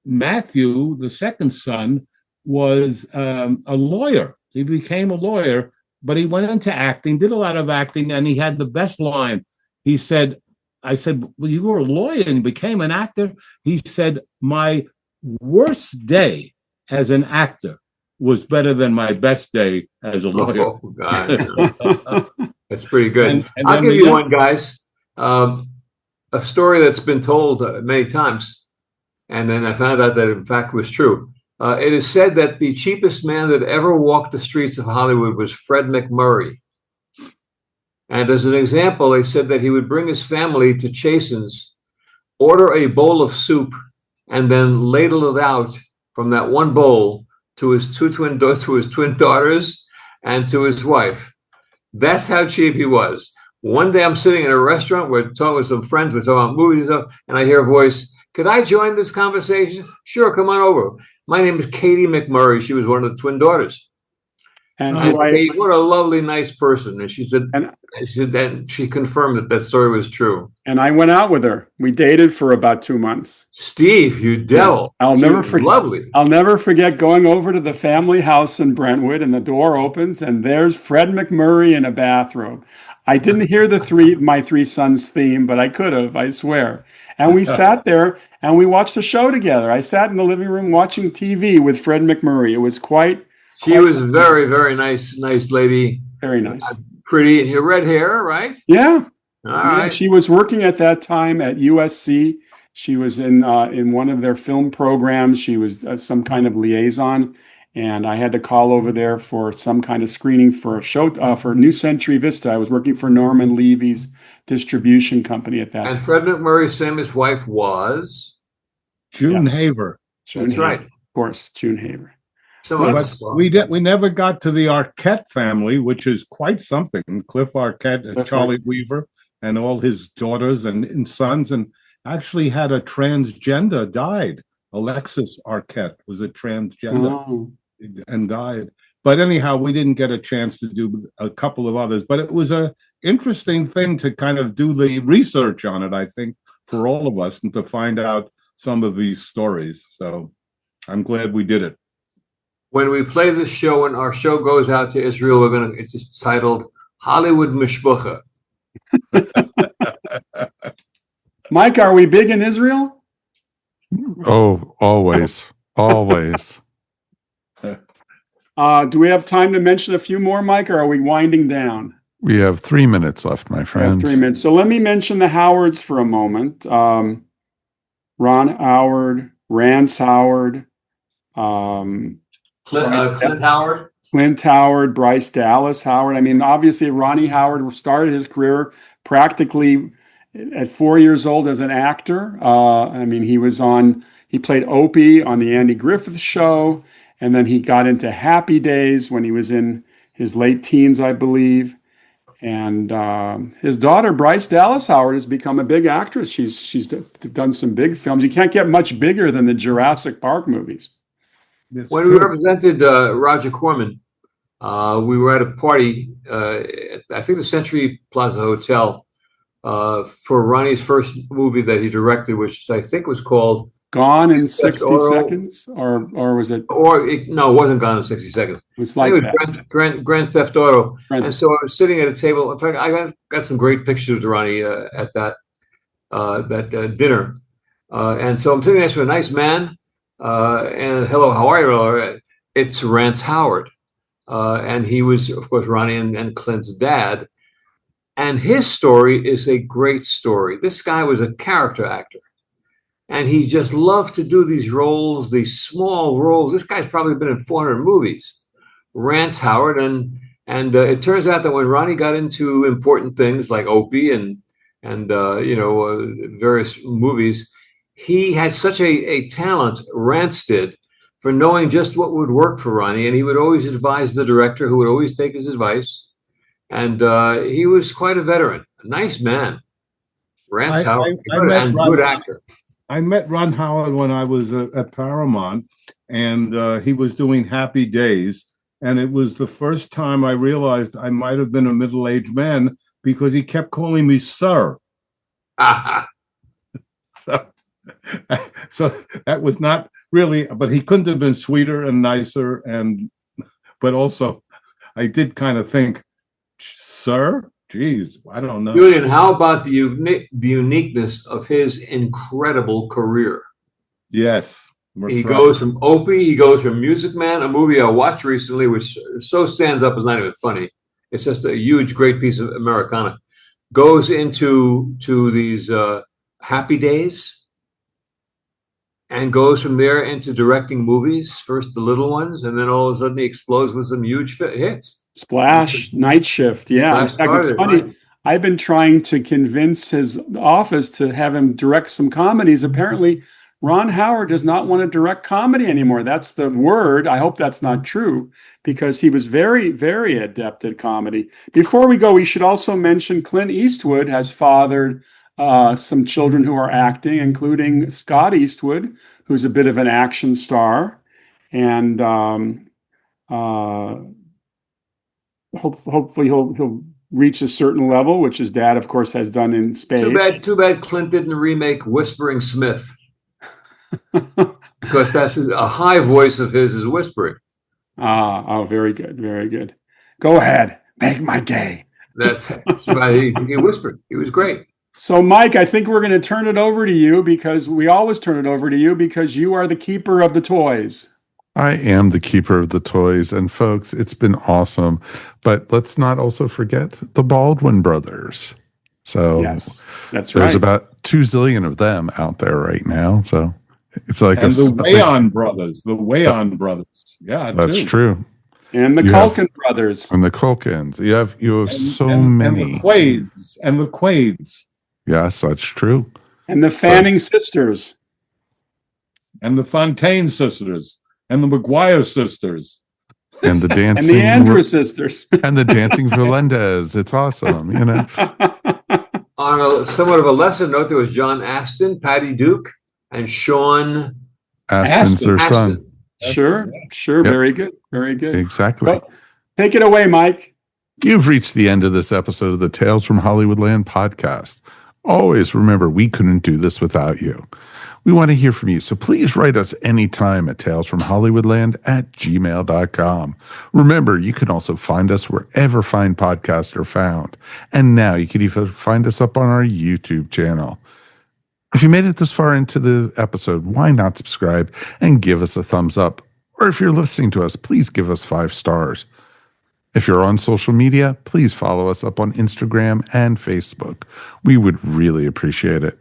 Matthew, the second son, was a lawyer. He became a lawyer, but he went into acting, did a lot of acting, and he had the best line. He said, I said, well, you were a lawyer and you became an actor? He said, my worst day as an actor was better than my best day as a lawyer. Oh, God. That's pretty good. And I'll give you one, guys. A story that's been told many times, and then I found out that it in fact was true. It is said that the cheapest man that ever walked the streets of Hollywood was Fred McMurray. And as an example, they said that he would bring his family to Chasen's, order a bowl of soup, and then ladle it out from that one bowl to his twin daughters and to his wife. That's how cheap he was. One day I'm sitting in a restaurant, we're talking with some friends, we're talking about movies, and I hear a voice, could I join this conversation? Sure, come on over. My name is Katie McMurray. She was one of the twin daughters. And Kate, what a lovely, nice person. And she said that she confirmed that story was true. And I went out with her. We dated for about 2 months. Steve, you devil. I'll never forget. Lovely. I'll never forget going over to the family house in Brentwood, and the door opens, and there's Fred McMurray in a bathrobe. I didn't hear my three sons theme, but I could have, I swear. And we sat there and we watched the show together. I sat in the living room watching TV with Fred McMurray. It was She was very, very nice lady. Very nice. Pretty, and your red hair, right? Yeah. All right. She was working at that time at USC. She was in one of their film programs. She was some kind of liaison, and I had to call over there for some kind of screening for a show for New Century Vista. I was working for Norman Levy's distribution company at that time. And Fred McMurray's famous wife was June Haver. That's right. Of course, June Haver. But we never got to the Arquette family, which is quite something. Cliff Arquette, Charlie Weaver, and all his daughters and sons, and actually had a transgender died. Alexis Arquette was a transgender and died. But anyhow, we didn't get a chance to do a couple of others. But it was an interesting thing to kind of do the research on it, I think, for all of us, and to find out some of these stories. So I'm glad we did it. When we play this show and our show goes out to Israel, it's just titled Hollywood Mishpucha. Mike, are we big in Israel? Oh, always. Always. Do we have time to mention a few more, Mike, or are we winding down? We have 3 minutes left, my friend. 3 minutes. So let me mention the Howards for a moment. Ron Howard, Rance Howard, Clint Howard. Clint Howard, Bryce Dallas Howard. I mean, obviously, Ronnie Howard started his career practically at 4 years old as an actor. I mean, he played Opie on the Andy Griffith Show, and then he got into Happy Days when he was in his late teens, I believe. And his daughter, Bryce Dallas Howard, has become a big actress. She's done some big films. You can't get much bigger than the Jurassic Park movies. When we represented Roger Corman, we were at a party at, I think, the Century Plaza Hotel for Ronnie's first movie that he directed, which I think was called Gone in Theft 60 Auto. seconds, or was it? No, it wasn't Gone in 60 Seconds. It's like It was that. Grand Theft Auto. Grand- And so I was sitting at a table. In fact, I got some great pictures of Ronnie at that dinner. And so I'm sitting next to a nice man. And hello, how are you? It's Rance Howard. And he was, of course, Ronnie and Clint's dad. And his story is a great story. This guy was a character actor. And he just loved to do these roles, these small roles. This guy's probably been in 400 movies, Rance Howard. And it turns out that when Ronnie got into important things like Opie and various movies, he had such a talent, Rance did, for knowing just what would work for Ronnie. And he would always advise the director, who would always take his advice. And he was quite a veteran, a nice man. Rance Howard, good actor. I met Ron Howard when I was at Paramount, and he was doing Happy Days. And it was the first time I realized I might have been a middle-aged man because he kept calling me sir. So that was not really, but he couldn't have been sweeter and nicer. But also, I did kind of think, sir? Geez, I don't know. Julian, how about the uniqueness of his incredible career? Yes. He goes from Opie, he goes from Music Man, a movie I watched recently, which so stands up, it's not even funny. It's just a huge, great piece of Americana. Goes into these Happy Days, and goes from there into directing movies, first the little ones, and then all of a sudden he explodes with some huge hits. Splash, Night Shift. Yeah. In fact, it's funny. Right? I've been trying to convince his office to have him direct some comedies. Apparently, Ron Howard does not want to direct comedy anymore. That's the word. I hope that's not true, because he was very, very adept at comedy. Before we go, we should also mention Clint Eastwood has fathered some children who are acting, including Scott Eastwood, who's a bit of an action star. And hopefully he'll reach a certain level, which his dad, of course, has done in spades. Too bad Clint didn't remake Whispering Smith, because that's a high voice of his is whispering. Oh, very good, very good. Go ahead, make my day. That's why he whispered. He was great. So, Mike, I think we're going to turn it over to you, because we always turn it over to you because you are the keeper of the toys. I am the keeper of the toys. And folks, it's been awesome. But let's not also forget the Baldwin brothers. So yes, that's there's right. about 2 zillion of them out there right now. So it's like the Wayon brothers. The Wayon brothers. Yeah, that's true. And the Culkin brothers. And the Culkins. You have so many. And the Quaids. And the Quaids. Yes, that's true. And the Fanning sisters. And the Fontaine sisters. And the McGuire sisters. And the dancing. And the Andrew sisters. And the dancing Melendez. It's awesome, you know. On a somewhat of a lesser note, there was John Astin, Patty Duke, and Sean Astin's their son. Sure. Yep. Very good. Very good. Exactly. Well, take it away, Mike. You've reached the end of this episode of the Tales from Hollywoodland podcast. Always remember, we couldn't do this without you. We want to hear from you, so please write us anytime at talesfromhollywoodland@gmail.com. Remember, you can also find us wherever fine podcasts are found. And now you can even find us up on our YouTube channel. If you made it this far into the episode, why not subscribe and give us a thumbs up? Or if you're listening to us, please give us 5 stars. If you're on social media, please follow us up on Instagram and Facebook. We would really appreciate it.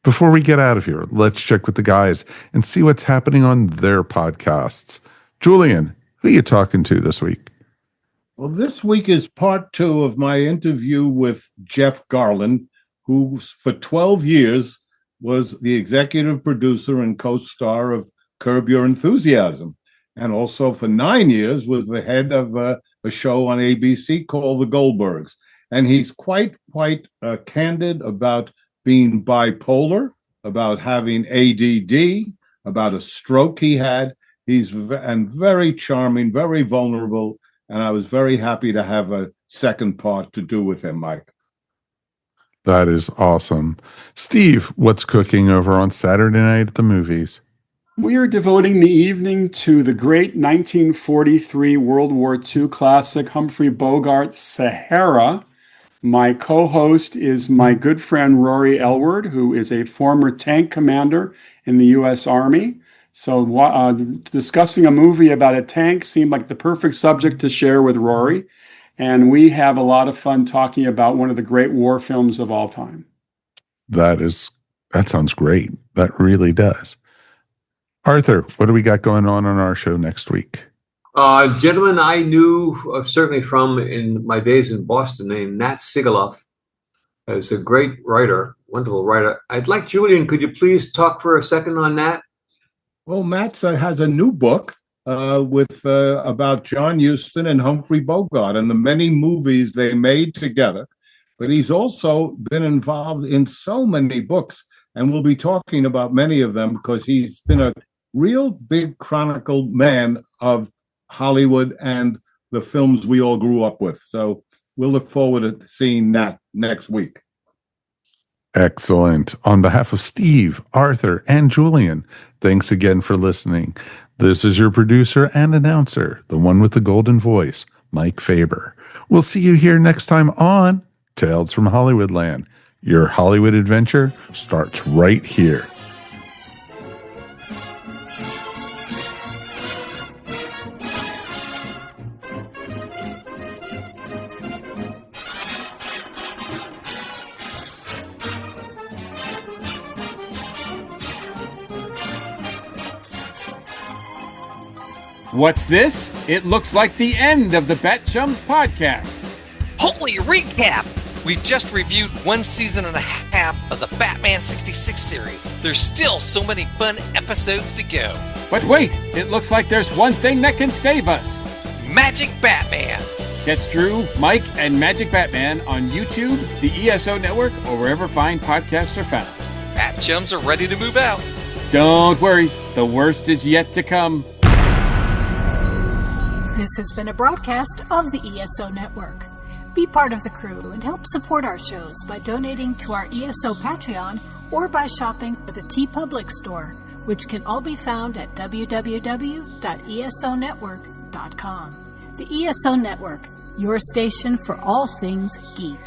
Before we get out of here, let's check with the guys and see what's happening on their podcasts. Julian, who are you talking to this week? Well, this week is part 2 of my interview with Jeff Garlin, who for 12 years was the executive producer and co-star of Curb Your Enthusiasm, and also for 9 years was the head of a show on ABC called The Goldbergs. And he's quite candid about being bipolar, about having ADD, about a stroke he had. He's very charming, very vulnerable, and I was very happy to have a second part to do with him, Mike. That is awesome. Steve, what's cooking over on Saturday night at the movies? We are devoting the evening to the great 1943 World War II classic Humphrey Bogart's Sahara. My co-host is my good friend Rory Elward, who is a former tank commander in the U.S. Army. So discussing a movie about a tank seemed like the perfect subject to share with Rory. And we have a lot of fun talking about one of the great war films of all time. That sounds great. That really does. Arthur, what do we got going on our show next week? Gentlemen, I knew certainly from in my days in Boston, named Nat Sigaloff, as a great writer, wonderful writer. I'd like Julian, could you please talk for a second on that? Well, Matt has a new book about John Huston and Humphrey Bogart and the many movies they made together. But he's also been involved in so many books, and we'll be talking about many of them because he's been a real big chronicle man of Hollywood and the films we all grew up with. So we'll look forward to seeing that next week. Excellent. On behalf of Steve, Arthur, and Julian, thanks again for listening. This is your producer and announcer, the one with the golden voice, Mike Faber. We'll see you here next time on Tales from Hollywoodland. Your Hollywood adventure starts right here. What's this? It looks like the end of the Bet Chums podcast. Holy recap! We've just reviewed 1 season and a half of the Batman 66 series. There's still so many fun episodes to go. But wait, it looks like there's one thing that can save us. Magic Batman. Catch Drew, Mike, and Magic Batman on YouTube, the ESO Network, or wherever fine podcasts are found. Bat Chums are ready to move out. Don't worry, the worst is yet to come. This has been a broadcast of the ESO Network. Be part of the crew and help support our shows by donating to our ESO Patreon or by shopping for the TeePublic store, which can all be found at www.esonetwork.com. The ESO Network, your station for all things geek.